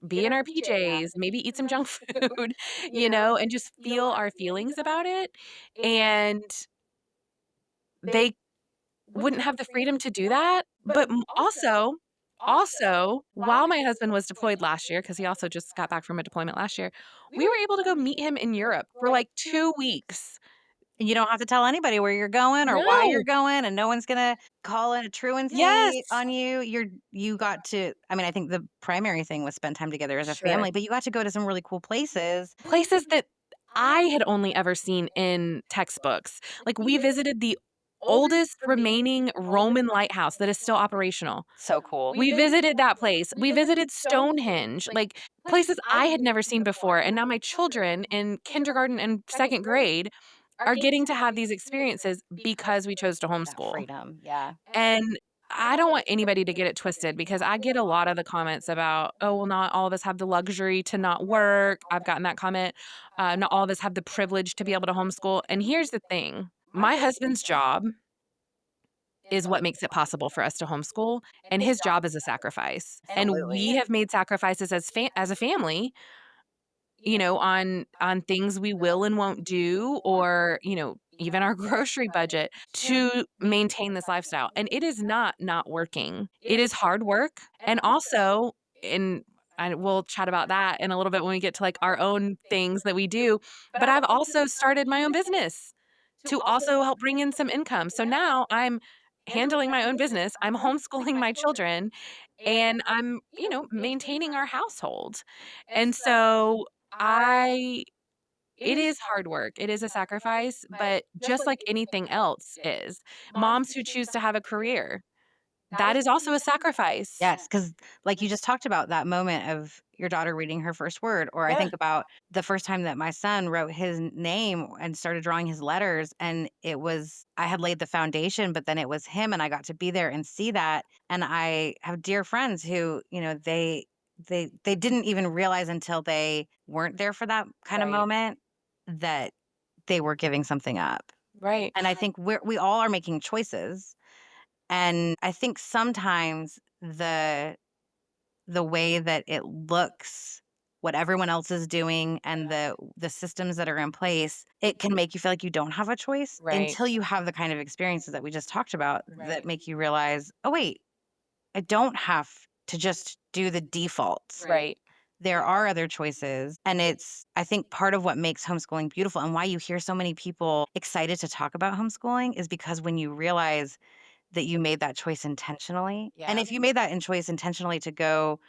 A: be in our PJs, maybe eat some junk food, and just feel our feelings about it. And they wouldn't have the freedom to do that. But also, while my husband was deployed last year, because he also just got back from a deployment last year, we were able to go meet him in Europe for like 2 weeks.
B: And you don't have to tell anybody where you're going or why you're
A: No.
B: going, and no one's gonna call in a
A: Yes.
B: truancy on you. You got to, I mean, I think the primary thing was spend time together as a
A: Sure.
B: family, but you got to go to some really cool places.
A: Places that I had only ever seen in textbooks. Like, we visited the oldest remaining Roman lighthouse that is still operational.
B: So cool.
A: We visited that place. We visited Stonehenge, like, places I had never seen before, and now my children in kindergarten and 2nd grade are getting to have these experiences because we chose to
B: That
A: homeschool.
B: freedom. Yeah.
A: And I don't want anybody to get it twisted because I get a lot of the comments about, "Oh, well, not all of us have the luxury to not work." I've gotten that comment. "Not all of us have the privilege to be able to homeschool." And here's the thing, my husband's job is what makes it possible for us to homeschool, and his job is a sacrifice. And we
B: Absolutely.
A: have made sacrifices as a family, on things we will and won't do, or, even our grocery budget to maintain this lifestyle. And it is not working. It is hard work. And also, and we'll chat about that in a little bit when we get to like our own things that we do. But I've also started my own business to also help bring in some income. So now I'm handling my own business. I'm homeschooling my children and I'm, maintaining our household. And so I it is hard work. It is a sacrifice, but just like anything else is. Moms who choose to have a career, that is also a sacrifice.
B: Yes, because like you just talked about that moment of your daughter reading her first word, or I
A: Yeah,
B: think about the first time that my son wrote his name and started drawing his letters, and it was I had laid the foundation, but then it was him, and I got to be there and see that. And I have dear friends who, they didn't even realize until they weren't there for that kind of
A: right.
B: moment that they were giving something up.
A: Right.
B: And I think we all are making choices, and I think sometimes the way that it looks, what everyone else is doing and the systems that are in place, it can make you feel like you don't have a choice
A: Right.
B: until you have the kind of experiences that we just talked about that
A: Right.
B: make you realize, "Oh wait, I don't have to just do the default.
A: Right.
B: There are other choices." And it's, I think, part of what makes homeschooling beautiful and why you hear so many people excited to talk about homeschooling is because when you realize that you made that choice intentionally. And
A: Yeah.
B: if you made that in choice intentionally to go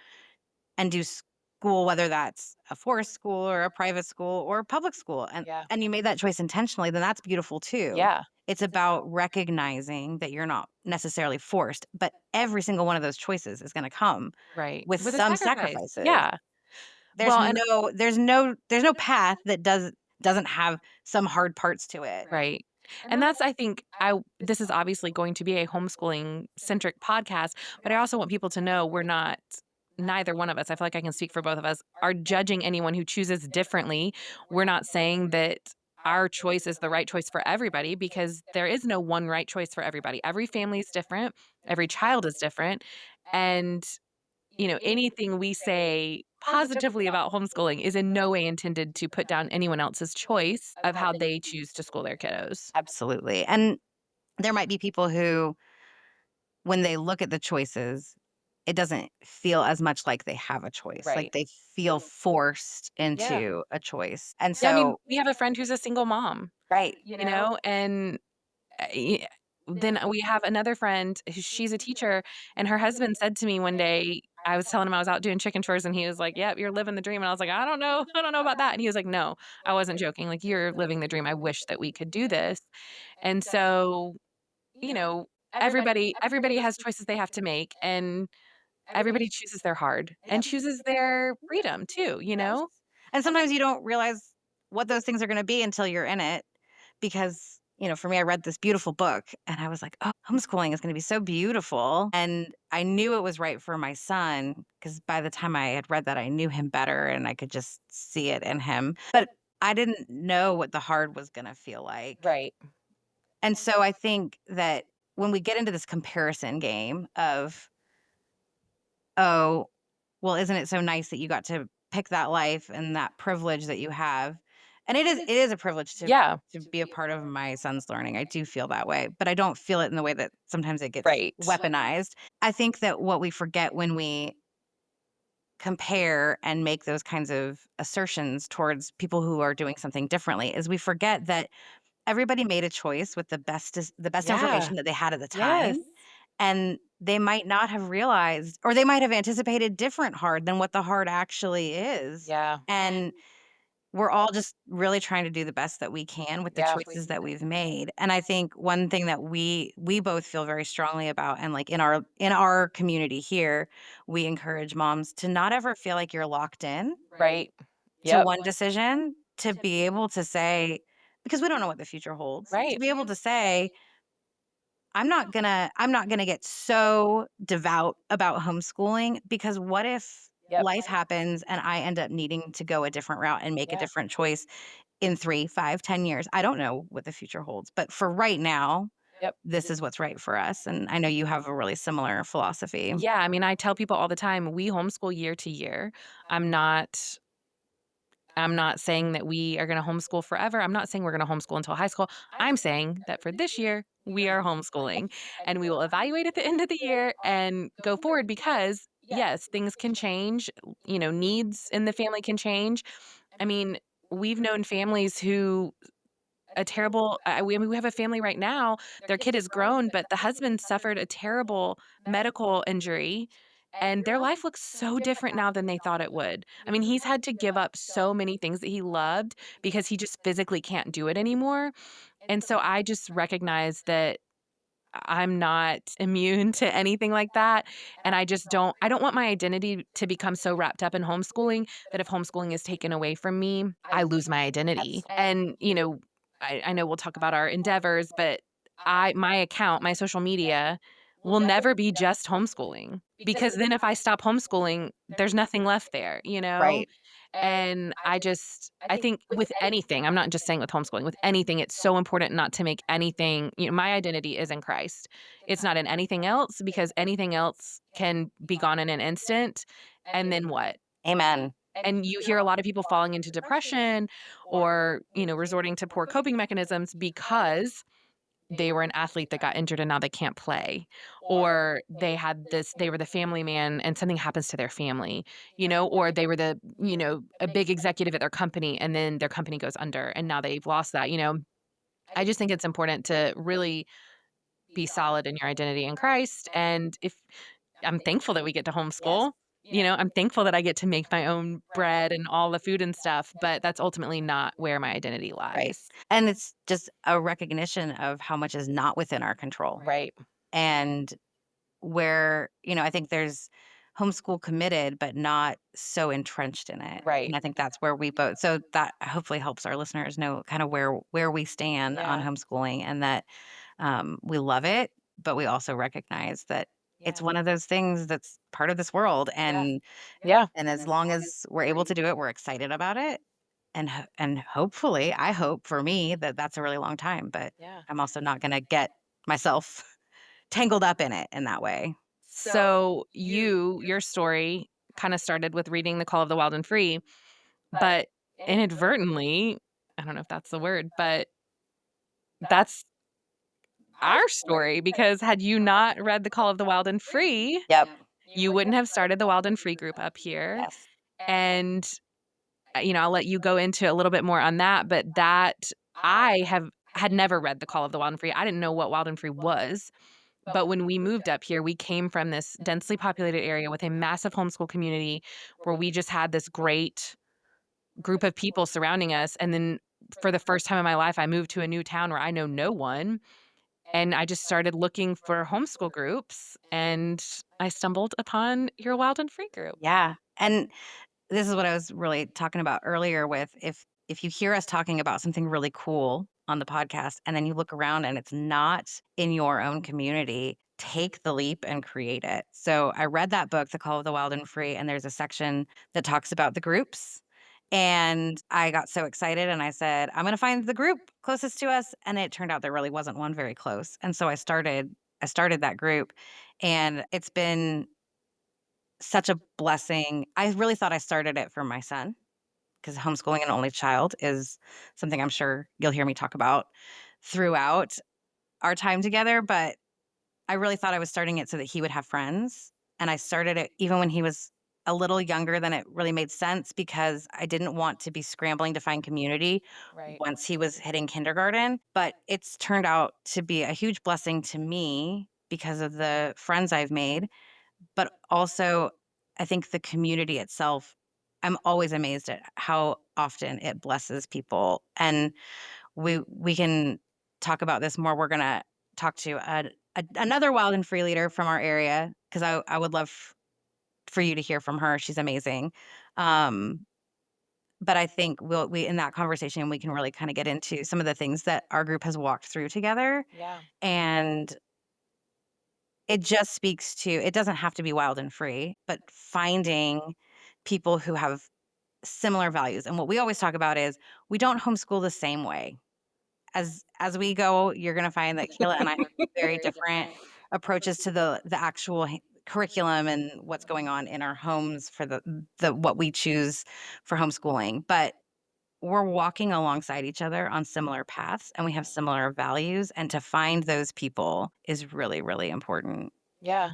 B: and do school, whether that's a forced school or a private school or a public school,
A: Yeah.
B: and you made that choice intentionally, then that's beautiful too.
A: Yeah.
B: It's about recognizing that you're not necessarily forced, but every single one of those choices is going to come
A: Right.
B: with
A: With a
B: some
A: sacrifice.
B: sacrifices.
A: Yeah.
B: There's
A: Well, and
B: no there's no there's no path that doesn't have some hard parts to it.
A: right. And that's I think I this is obviously going to be a homeschooling centric podcast, but I also want people to know we're not neither one of us, I feel like I can speak for both of us, are judging anyone who chooses differently. We're not saying that our choice is the right choice for everybody because there is no one right choice for everybody. Every family is different, every child is different, and anything we say positively about homeschooling is in no way intended to put down anyone else's choice of how they choose to school their kiddos.
B: Absolutely. And there might be people who, when they look at the choices, it doesn't feel as much like they have a choice. Like
A: Right.
B: they feel forced
A: Yeah.
B: into a choice. And
A: Yeah, I mean,
B: so,
A: we have a friend who's a single mom,
B: right.
A: and y then we have another friend who she's a teacher, and her husband said to me one day I was telling him I was out doing chicken chores, and he was like, "Yep, you're living the dream," and I was like, "I don't know. I don't know about that," and he was like, "No, I wasn't joking, like, you're living the dream. I wish that we could do this." And so, you know, everybody has choices they have to make, and everybody chooses their hard and chooses their freedom too, you
B: Yes.
A: know?
B: And sometimes you don't realize what those things are going to be until you're in it. Because, for me, I read this beautiful book and I was like, oh, homeschooling is going to be so beautiful. And I knew it was right for my son because by the time I had read that, I knew him better and I could just see it in him. But I didn't know what the hard was going to feel like.
A: Right.
B: And so I think that when we get into this comparison game of, oh, well, isn't it so nice that you got to pick that life and that privilege that you have? And it is a privilege
A: Yeah,
B: to be a part of my son's learning. I do feel that way, but I don't feel it in the way that sometimes it gets
A: right.
B: weaponized. I think that what we forget when we compare and make those kinds of assertions towards people who are doing something differently is we forget that everybody made a choice with the best
A: Yeah.
B: information that they had at the
A: Yes.
B: time, and they might not have realized, or they might have anticipated different hard than what the hard actually is.
A: Yeah.
B: And we're all just really trying to do the best that we can with the
A: Yeah.
B: choices that we've made. And I think one thing that we both feel very strongly about, and like in our community here, we encourage moms to not ever feel like you're locked in
A: Right.
B: to
A: Yep.
B: one decision, to be able to say, because we don't know what the future holds, to
A: Right.
B: be able to say, I'm not gonna get so devout about homeschooling, because what if
A: Yep.
B: life happens and I end up needing to go a different route and make a
A: Yeah.
B: different choice in 3, 5, 10 years? I don't know what the future holds, but for right now,
A: Yep.
B: this is what's right for us, and I know you have a really similar philosophy.
A: Yeah, I mean, I tell people all the time, we homeschool year to year. I'm not I'm not saying that we are gonna homeschool forever. I'm not saying we're gonna homeschool until high school. I'm saying that for this year, we are homeschooling, and we will evaluate at the end of the year and go forward because, yes, things can change, needs in the family can change. I mean, we've known families who a terrible we have a family right now, their kid is grown, but the husband suffered a terrible medical injury, and their life looks so different now than they thought it would. I mean, he's had to give up so many things that he loved because he just physically can't do it anymore, and so I just recognize that I'm not immune to anything like that, and I don't want my identity to become so wrapped up in homeschooling that if homeschooling is taken away from me, I lose my identity. And, I know we'll talk about our endeavors, but my account, my social media will never be just homeschooling because then if I stop homeschooling, there's nothing left there, you know?
B: Right.
A: And I think with anything, I'm not just saying with homeschooling, with anything, it's so important not to make anything, my identity is in Christ. It's not in anything else because anything else can be gone in an instant. And then what?
B: Amen.
A: And you hear a lot of people falling into depression or, resorting to poor coping mechanisms because they were an athlete that got injured and now they can't play, or they were the family man and something happens to their family, or they were a big executive at their company and then their company goes under and now they've lost that. I just think it's important to really be solid in your identity in Christ. And if I'm thankful that we get to homeschool, I'm thankful that I get to make my own bread and all the food and stuff, but that's ultimately not where my identity
B: Right.
A: lies.
B: And it's just a recognition of how much is not within our control.
A: Right.
B: And where, I think there's homeschool committed, but not so entrenched in it. And
A: Right.
B: I think that's where we both, so that hopefully helps our listeners know kind of where we stand on
A: Yeah.
B: homeschooling, and that we love it, but we also recognize that it's
A: Yeah.
B: one of those things that's part of this world.
A: Yeah.
B: And
A: Yeah.
B: as long as we're able to do it, we're excited about it. And hopefully, I hope for me that that's a really long time, but
A: Yeah.
B: I'm also not going to get myself tangled up in it in that way.
A: So your story kind of started with reading The Call of the Wild and Free, but inadvertently, I don't know if that's the word, but that's our story because had you not read The Call of the Wild and Free,
B: Yep.
A: you wouldn't have started the Wild and Free group up here.
B: Yes.
A: And I'll let you go into a little bit more on that, but had never read The Call of the Wild and Free. I didn't know what Wild and Free was. But when we moved up here, we came from this densely populated area with a massive homeschool community where we just had this great group of people surrounding us. And then for the first time in my life, I moved to a new town where I know no one. And I just started looking for homeschool groups and I stumbled upon your Wild and Free group.
B: Yeah. And this is what I was really talking about earlier with, if you hear us talking about something really cool on the podcast and then you look around and it's not in your own community, take the leap and create it. So I read that book, The Call of the Wild and Free, and there's a section that talks about the groups. And I got so excited and I said, I'm going to find the group closest to us. And it turned out there really wasn't one very close. And so I started that group, and it's been such a blessing. I really thought I started it for my son because homeschooling an only child is something I'm sure you'll hear me talk about throughout our time together, but I really thought I was starting it so that he would have friends, and I started it even when he was a little younger than it really made sense because I didn't want to be scrambling to find community
A: Right.
B: once he was hitting kindergarten, but it's turned out to be a huge blessing to me because of the friends I've made, but also I think the community itself, I'm always amazed at how often it blesses people, and we can talk about this more. We're gonna talk to another wild and free leader from our area because I would love for you to hear from her. She's amazing. Um, but I think we in that conversation we can really kind of get into some of the things that our group has walked through together,
A: Yeah.
B: and it just speaks to it doesn't have to be wild and free, but finding people who have similar values. And what we always talk about is we don't homeschool the same way as we go, you're gonna find that Kayla and I have very different approaches to the actual curriculum and what's going on in our homes for the what we choose for homeschooling. But we're walking alongside each other on similar paths and we have similar values. And to find those people is really, really important.
A: Yeah.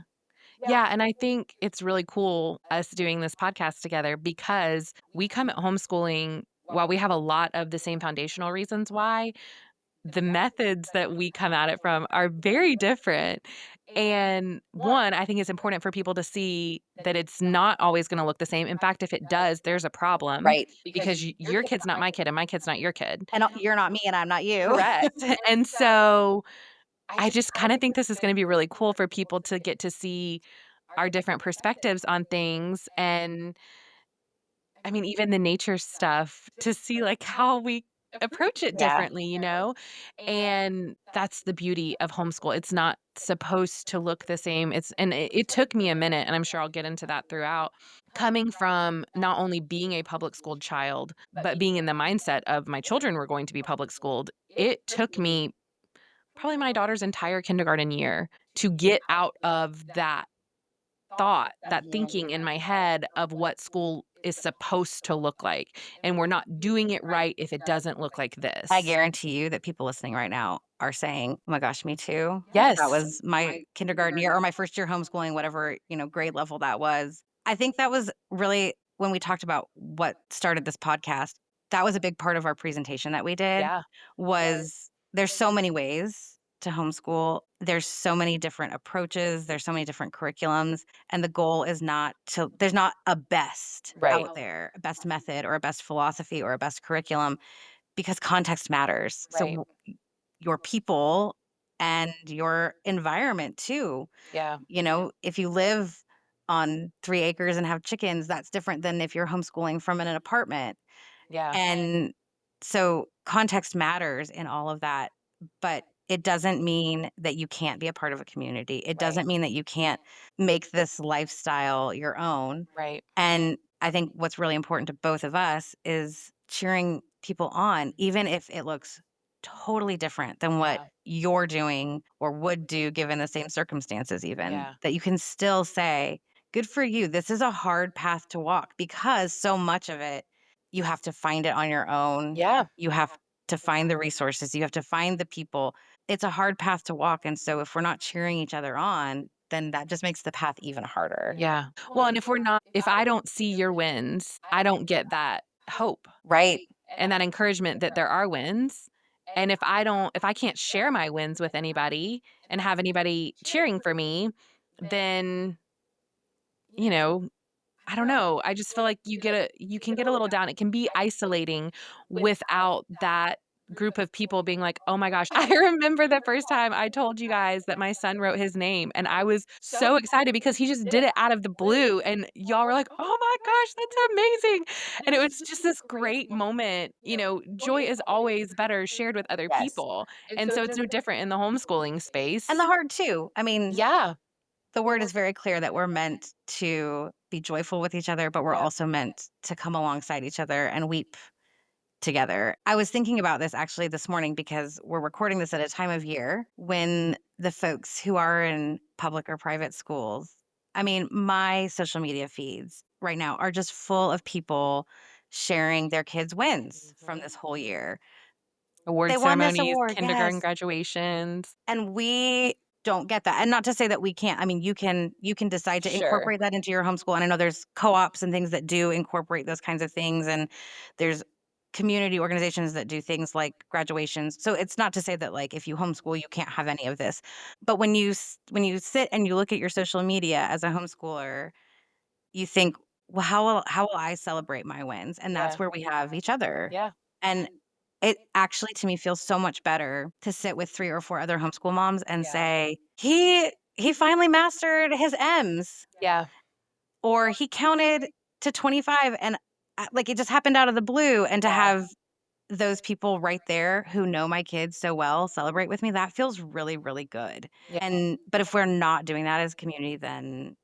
A: Yeah, and I think it's really cool us doing this podcast together because we come at homeschooling while we have a lot of the same foundational reasons why, the methods that we come at it from are very different. And one, I think it's important for people to see that it's not always gonna look the same. In fact, if it does, there's a problem
B: Right.
A: because your kid's not my kid and my kid's not your kid.
B: And you're not me and I'm not you.
A: Correct. And so I just kinda think this is gonna be really cool for people to get to see our different perspectives on things and I mean, even the nature stuff to see, like, how we approach it
B: Yeah.
A: differently, you know? And that's the beauty of homeschool. It's not supposed to look the same. It took me a minute, and I'm sure I'll get into that throughout, coming from not only being a public schooled child, but being in the mindset of my children were going to be public schooled. It took me probably my daughter's entire kindergarten year to get out of that thought, that thinking in my head of what school is supposed to look like, and we're not doing it right if it doesn't look like
B: I
A: this.
B: guarantee you that people listening right now are saying, "Oh my gosh, me too." That
A: Yes.
B: was my kindergarten year or my first year homeschooling, whatever, grade level that was. I think that was really when we talked about what started this podcast, that was a big part of our presentation that we did
A: Yeah.
B: was there's so many ways to homeschool. There's so many different approaches, there's so many different curriculums, and the goal is not to there's not a best
A: Right.
B: out there, a best method or a best philosophy or a best curriculum because context matters. So
A: Right.
B: your people and your environment too.
A: Yeah.
B: If you live on 3 acres and have chickens, that's different than if you're homeschooling from an apartment.
A: Yeah.
B: And so context matters in all of that, but it doesn't mean that you can't be a part of a community. It
A: Right.
B: doesn't mean that you can't make this lifestyle your own.
A: Right.
B: And I think what's really important to both of us is cheering people on, even if it looks totally different than what
A: Yeah.
B: you're doing or would do given the same circumstances, even
A: Yeah.
B: that you can still say, good for you. This is a hard path to walk because so much of it, you have to find it on your own.
A: Yeah.
B: You have to find the resources. You have to find the people. It's a hard path to walk. And so if we're not cheering each other on, then that just makes the path even harder.
A: Yeah. Well, and if I don't see your wins, I don't get that hope
B: Right.
A: and that encouragement that there are wins. And if I can't share my wins with anybody and have anybody cheering for me, then, you know, I don't know. I just feel like you can get a little down. It can be isolating without that group of people being like, "Oh my gosh." I remember the first time I told you guys that my son wrote his name, and I was so excited because he just did it out of the blue, and y'all were like, "Oh my gosh, that's amazing." And it was just this great moment. Joy is always better shared with other
B: Yes.
A: people. And so it's no different in the homeschooling
B: And the
A: space.
B: hard too. I mean,
A: Yeah.
B: the word is very clear that we're meant to be joyful with each other, but we're
A: Yep.
B: also meant to come alongside each other and weep together. I was thinking about this actually this morning because we're recording this at a time of year when the folks who are in public or private schools, I mean, my social media feeds right now are just full of people sharing their kids' wins from this whole year.
A: Award
B: They won this
A: ceremonies,
B: award,
A: kindergarten
B: yes.
A: graduations.
B: And we don't get that. And not to say that we can't. I mean, you can decide to
A: Sure.
B: incorporate that into your homeschool. And I know there's co-ops and things that do incorporate those kinds of things. And there's community organizations that do things like graduations. So it's not to say that like if you homeschool, you can't have any of this. But when you sit and you look at your social media as a homeschooler, you think, "Well, how will I celebrate my wins?" And that's
A: Yeah.
B: where we have each other.
A: Yeah.
B: And it actually, to me, feels so much better to sit with 3 or 4 other homeschool moms and
A: Yeah.
B: say, "He finally mastered his M's,"
A: Yeah.
B: or, "He counted to 25," and, like, it just happened out of the blue, and to
A: Yeah.
B: have those people right there who know my kids so well celebrate with me, that feels really, really good.
A: Yeah.
B: And but if we're not doing that as a community, then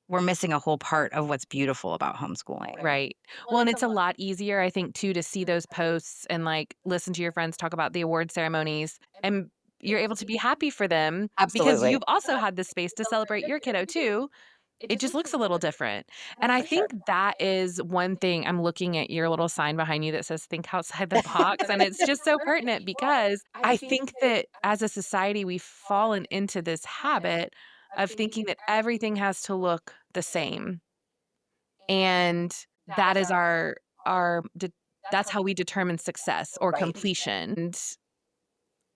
B: we're missing a whole part of what's beautiful about homeschooling.
A: Right. Well, and it's a lot easier, I think, too, to see those posts and, like, listen to your friends talk about the award ceremonies, and you're able to be happy for them because
B: Absolutely.
A: you've also had the space to celebrate your kiddo too. It just looks a little different. And I
B: For sure.
A: think that is one thing. I'm looking at your little sign behind you that says think outside the box. And it's just so pertinent because I think that as a society, we've fallen into this habit of thinking that everything has to look the same. And that is that's how we determine success or
B: Right.
A: completion. And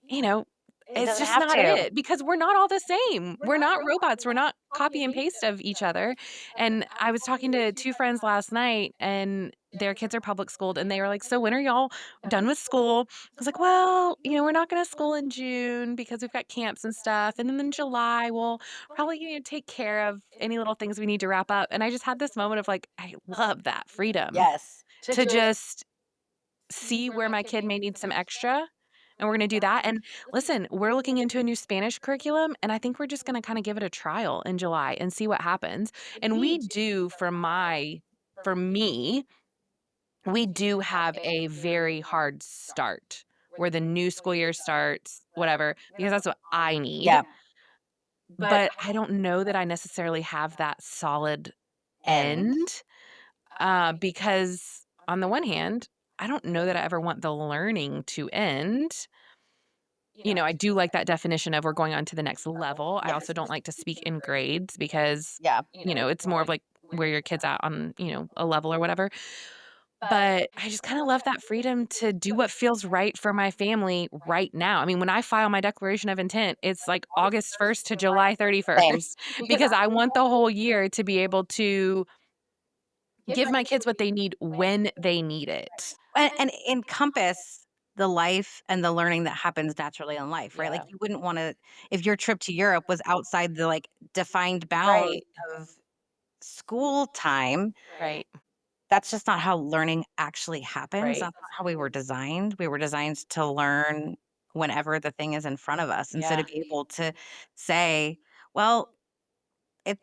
A: you know,
B: It
A: it's
B: doesn't
A: just
B: have
A: not
B: to.
A: it because we're not all the same. We're not robots. We're not copy and paste of each other. And I was talking to 2 friends last night and their kids are public schooled and they were like, "So when are y'all done with school?" I was like, "Well, we're not gonna school in June because we've got camps and stuff. And then in July, we'll probably take care of any little things we need to wrap up." And I just had this moment of like, I love that freedom
B: Yes.
A: to just see where my kid may need some extra, and we're gonna do that, and listen, we're looking into a new Spanish curriculum, and I think we're just gonna kinda give it a trial in July and see what happens, and we do for me, we do have a very hard start where the new school year starts, whatever, because that's what I need,
B: Yeah.
A: but I don't know that I necessarily have that solid
B: End.
A: end. Because on the one hand, I don't know that I ever want the learning to end. I do like that definition of we're going on to the next level. I
B: Yes.
A: also don't like to speak in grades because,
B: Yeah.
A: it's more of like where your kid's at on, a level or whatever. But I just kind of love that freedom to do what feels right for my family right now. I mean, when I file my declaration of intent, it's like August 1st to July
B: Same.
A: 31st because I want the whole year to be able to give my kids what they need when they need it.
B: And encompass the life and the learning that happens naturally in life, right? Like,
A: Yeah.
B: you wouldn't wanna if your trip to Europe was outside the, like, defined bounds
A: Right.
B: of school time,
A: Right.
B: that's just not how learning actually happens.
A: Right.
B: That's not how we were designed. We were designed to learn whenever the thing is in front of us, and so to
A: Yeah.
B: be able to say, "Well, it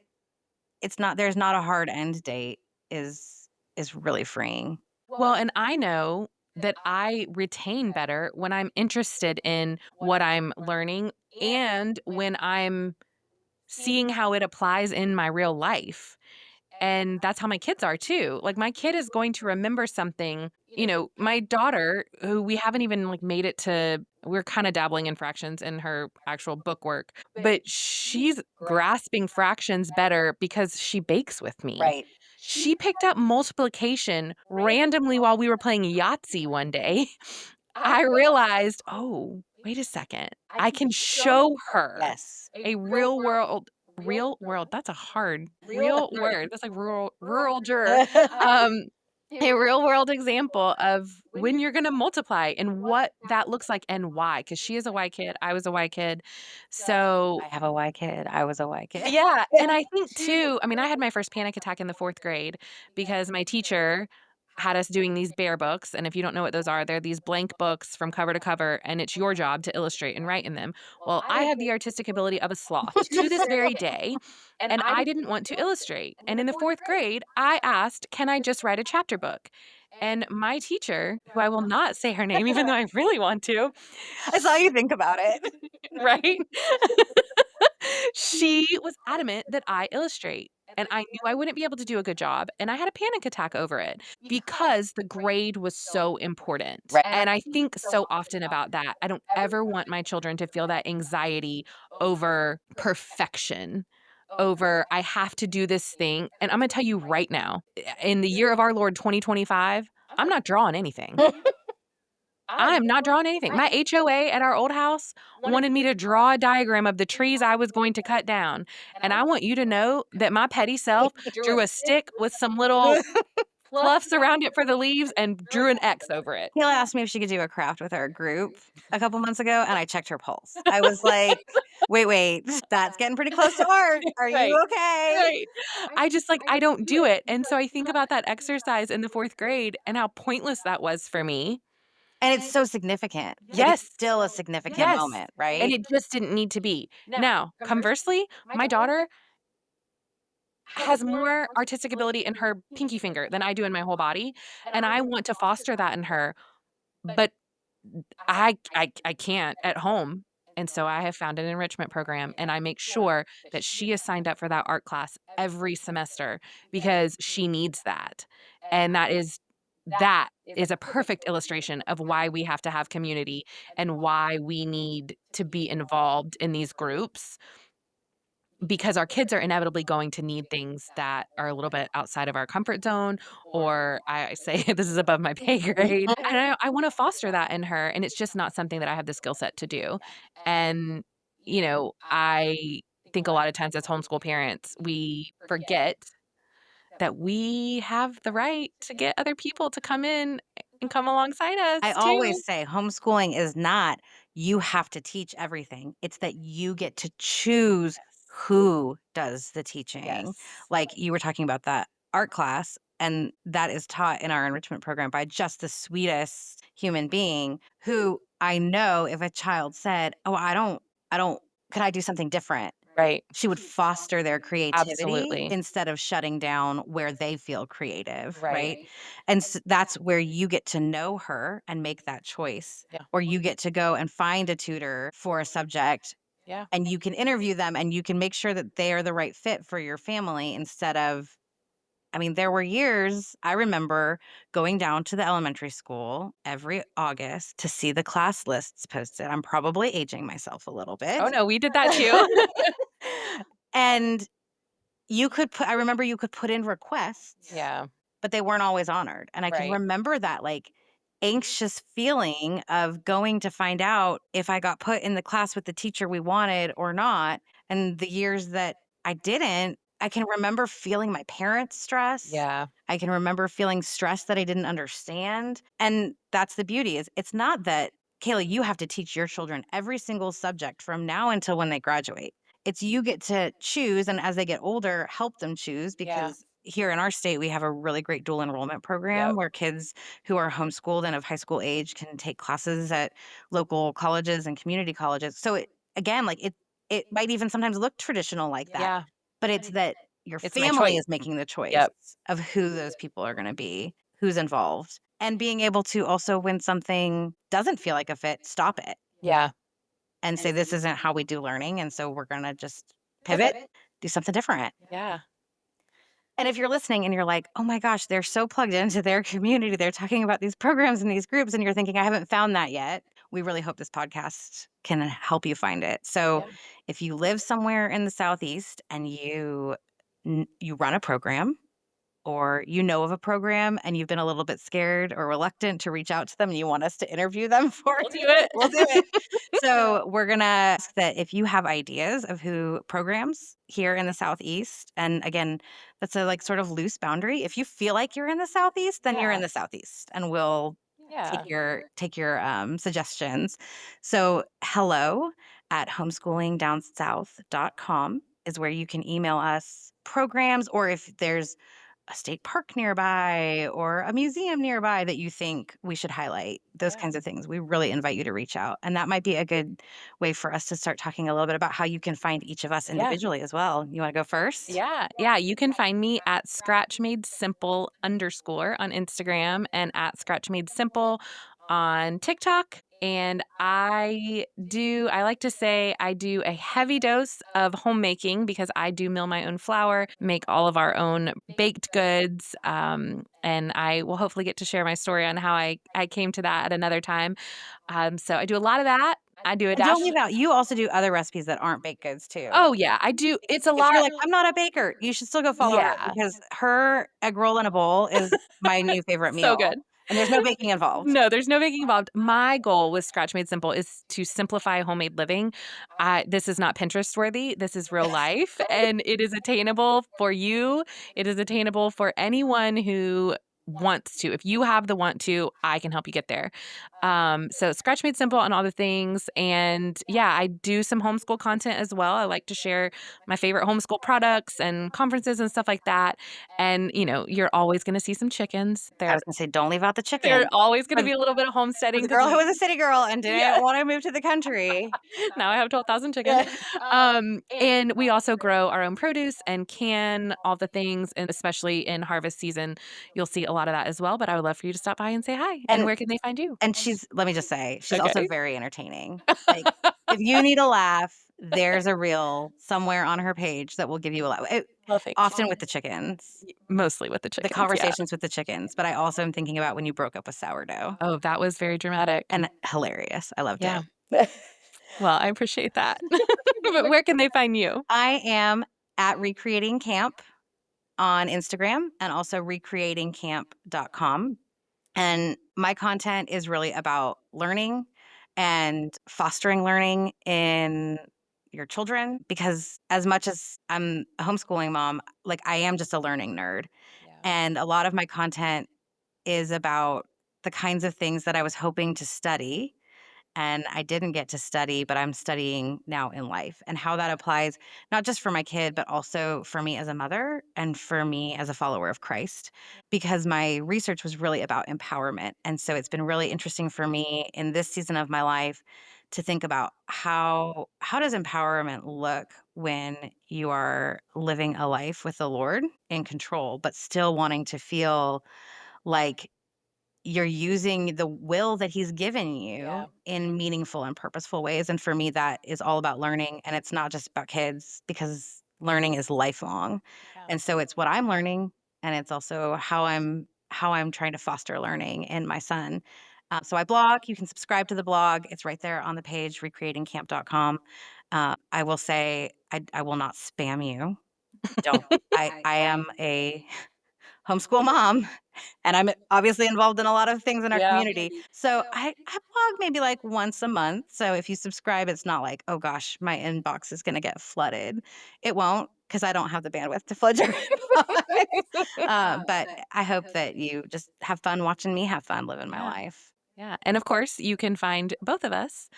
B: it's not there's not a hard end date," is really freeing.
A: Well, and I know that I retain better when I'm interested in what I'm learning and when I'm seeing how it applies in my real life. And that's how my kids are too. Like my kid is going to remember something. My daughter, who we haven't even like made it to, we're kind of dabbling in fractions in her actual book work, but she's grasping fractions better because she bakes with me.
B: Right.
A: She picked up multiplication randomly while we were playing Yahtzee one day. I realized, oh, wait a second. I can show her
B: Yes.
A: a real world, that's a hard real word. That's like rural juror. Um, a real world example of when you're gonna multiply and what that looks like and why. Because she is a Y kid, I was a Y kid. So
B: I have a Y kid. I was a Y kid.
A: yeah, and I think too I mean, I had my first panic attack in the 4th grade because my teacher had us doing these bear books, and if you don't know what those are, they're these blank books from cover to cover, and it's your job to illustrate and write in them. Well, I have the artistic ability of a sloth to this very day, and I didn't want to illustrate, and in the 4th grade, I asked, "Can I just write a chapter book?" And my teacher, who I will not say her name even though I really want to,
B: I saw you think about it.
A: right? She was adamant that I illustrate, and I knew I wouldn't be able to do a good job, and I had a panic attack over it because the grade was so important, and I think so often about that. I don't ever want my children to feel that anxiety over perfection, over, "I have to do this thing," and I'm gonna tell you right now, in the year of our Lord 2025, I'm not drawing anything. I am not drawing anything. My HOA at our old house wanted me to draw a diagram of the trees I was going to cut down, and I want you to know that my petty self drew a stick with some little fluffs around it for the leaves and drew an X over it.
B: Kayla asked me if she could do a craft with our group a couple months ago, and I checked her pulse. I was like, "Wait, wait, that's getting pretty close to art. Are
A: Right,
B: you okay?"
A: right. I just, like, I don't do it, and so I think about that exercise in the 4th grade and how pointless that was for me.
B: And it's so significant. Like, it's
A: Yes.
B: still a significant
A: Yes,
B: moment,
A: and
B: right?
A: it just didn't need to be. Now, conversely, my daughter has more artistic ability in her pinky finger than I do in my whole body, and I want to foster that in her, but I can't at home, and so I have found an enrichment program, and I make sure that she is signed up for that art class every semester because she needs that, and that is a perfect illustration of why we have to have community and why we need to be involved in these groups because our kids are inevitably going to need things that are a little bit outside of our comfort zone, or I say this is above my pay grade. And I want to foster that in her. And it's just not something that I have the skill set to do. And, I think a lot of times as homeschool parents, we forget that we have the right to get other people to come in and come alongside
B: I
A: us too.
B: always say homeschooling is not you have to teach everything. It's that you get to choose
A: Yes.
B: who does the teaching.
A: Yes.
B: Like you were talking about that art class, and that is taught in our enrichment program by just the sweetest human being who I know if a child said, "Oh, I don't, could I do something different?"
A: Right.
B: She would foster their creativity
A: Absolutely.
B: instead of shutting down where they feel creative,
A: Right.
B: right? And that's where you get to know her and make that choice,
A: Yeah.
B: or you get to go and find a tutor for a subject
A: Yeah.
B: and you can interview them and you can make sure that they are the right fit for your family instead of, I mean, there were years I remember going down to the elementary school every August to see the class lists posted. I'm probably aging myself a little
A: Oh,
B: bit.
A: no, we did that too.
B: And you could put I remember you could put in requests,
A: Yeah,
B: but they weren't always honored, and I can
A: right.
B: remember that, like, anxious feeling of going to find out if I got put in the class with the teacher we wanted or not, and the years that I didn't, I can remember feeling my parents' stress.
A: Yeah,
B: I can remember feeling stress that I didn't understand, and that's the beauty is it's not that, "Kayla, you have to teach your children every single subject from now until when they graduate." It's you get to choose, and as they get older, help them choose
A: yeah,
B: because here in our state, we have a really great dual enrollment program
A: yep,
B: where kids who are homeschooled and of high school age can take classes at local colleges and community colleges. So it again, like it might even sometimes look traditional like that,
A: yeah,
B: but it's that your
A: it's my
B: family
A: choice.
B: is making the choice
A: Yep,
B: of who those people are going to be, who's involved, and being able to also when something doesn't feel like a fit, stop it
A: yeah,
B: and say this isn't how we do learning, and so we're going to just pivot,
A: pivot.
B: do something different.
A: Yeah,
B: And if you're listening and you're like, "Oh my gosh, they're so plugged into their community. They're talking about these programs and these groups," and you're thinking, "I haven't found that yet." We really hope this podcast can help you find it. So,
A: yeah,
B: if you live somewhere in the Southeast and you run a program or you know of a program and you've been a little bit scared or reluctant to reach out to them and you want us to interview them for
A: we'll do
B: you, we'll do
A: it.
B: it. So we're gonna ask that if you have ideas of who programs here in the Southeast, and again, that's a like sort of loose boundary. If you feel like you're in the Southeast, then you're in
A: Yeah,
B: the Southeast, and we'll
A: yeah,
B: take your suggestions. So hello at homeschoolingdownsouth.com is where you can email us programs, or if there's a state park nearby or a museum nearby that you think we should highlight, those
A: yeah,
B: kinds of things. We really invite you to reach out. And that might be a good way for us to start talking a little bit about how you can find each of us
A: yeah.
B: individually as well. You want to go first?
A: Yeah, yeah, you can find me at scratchmadesimple_ on Instagram and at scratchmadesimple on TikTok and I like to say I do a heavy dose of homemaking because I do mill my own flour, make all of our own baked goods, and I will hopefully get to share my story on how I came to that at another time. So I do a lot of that. I do a
B: And don't
A: dash.
B: leave out, you also do other recipes that aren't baked goods too.
A: Oh, yeah, I do. It's a
B: If you're
A: lot.
B: like, "I'm not a baker," you should still go follow her
A: Yeah.
B: because her egg roll in a bowl is my new favorite
A: So
B: meal,
A: good.
B: and there's no baking involved.
A: No, there's no baking involved. My goal with Scratch Made Simple is to simplify homemade living. This is not Pinterest worthy. This is real life, and it is attainable for you. It is attainable for anyone who wants to. If you have the want to, I can help you get there. So Scratch Made Simple on all the things. And yeah, I do some homeschool content as well. I like to share my favorite homeschool products and conferences and stuff like that. And, you're always going to see some chickens.
B: I was gonna say, don't leave out the
A: There's
B: chicken.
A: always
B: For
A: gonna
B: th
A: be a little bit of
B: for
A: homesteading
B: the
A: because
B: girl who
A: we
B: was a city girl and
A: yeah.
B: didn't wanna move to the country.
A: Now I have 12,000 chickens.
B: Yeah.
A: And we also grow our own produce and can all the things, and especially in harvest season, you'll see a lot of that as well, but I would love for you to stop by and say hi, and
B: And
A: where can they find you?
B: and she's let me just say, she's also
A: Okay.
B: very entertaining. Like, if you need a laugh, there's a reel somewhere on her page that will give you a laugh.
A: Well, thank
B: Often
A: you.
B: with the chickens,
A: Mostly with the
B: the
A: chickens, yeah.
B: conversations with the chickens, but I also am thinking about when you broke up with sourdough,
A: Oh, that was very dramatic.
B: and hilarious. I loved
A: Yeah.
B: it.
A: Well, I appreciate that. But where can they find you?
B: I am at Recreating Camp on Instagram and also recreatingcamp.com. And my content is really about learning and fostering learning in your children because as much as I'm a homeschooling mom, like I am just a learning nerd.
A: Yeah.
B: And a lot of my content is about the kinds of things that I was hoping to study and I didn't get to study, but I'm studying now in life and how that applies not just for my kid, but also for me as a mother and for me as a follower of Christ, because my research was really about empowerment. And so it's been really interesting for me in this season of my life to think about how does empowerment look when you are living a life with the Lord in control, but still wanting to feel like you're using the will that he's given you
A: Yeah.
B: in meaningful and purposeful ways. And for me, that is all about learning. And it's not just about kids because learning is lifelong.
A: Yeah.
B: And so it's what I'm learning. And it's also how I'm trying to foster learning in my son. So I blog. You can subscribe to the blog. It's right there on the page, recreatingcamp.com. I will say I will not spam you. Don't. I am a homeschool mom and I'm obviously involved in a lot of things in our
A: Yeah.
B: community. So I blog maybe like once a month. So if you subscribe, it's not like, oh gosh, my inbox is going to get flooded. It won't because I don't have the bandwidth to flood your inbox. But I hope that you just have fun watching me have fun living my
A: Yeah.
B: life
A: Yeah. And of course, you can find both of us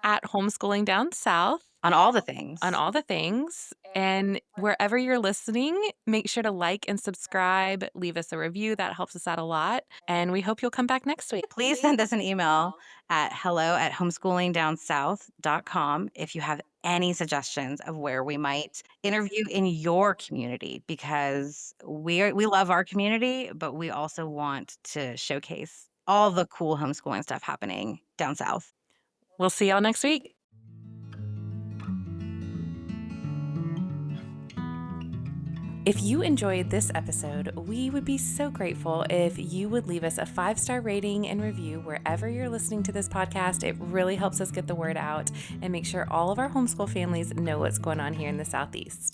A: at Homeschooling Down South
B: on all the
A: on
B: things.
A: all the things. And wherever you're listening, make sure to like and subscribe, leave us a review. That helps us out a lot. And we hope you'll come back next week.
B: Please send us an email at hello@homeschoolingdownsouth.com if you have any suggestions of where we might interview in your community because we love our community, but we also want to showcase all the cool homeschooling stuff happening down south.
A: We'll see y'all next week. If you enjoyed this episode, we would be so grateful if you would leave us a 5-star rating and review wherever you're listening to this podcast. It really helps us get the word out and make sure all of our homeschool families know what's going on here in the Southeast.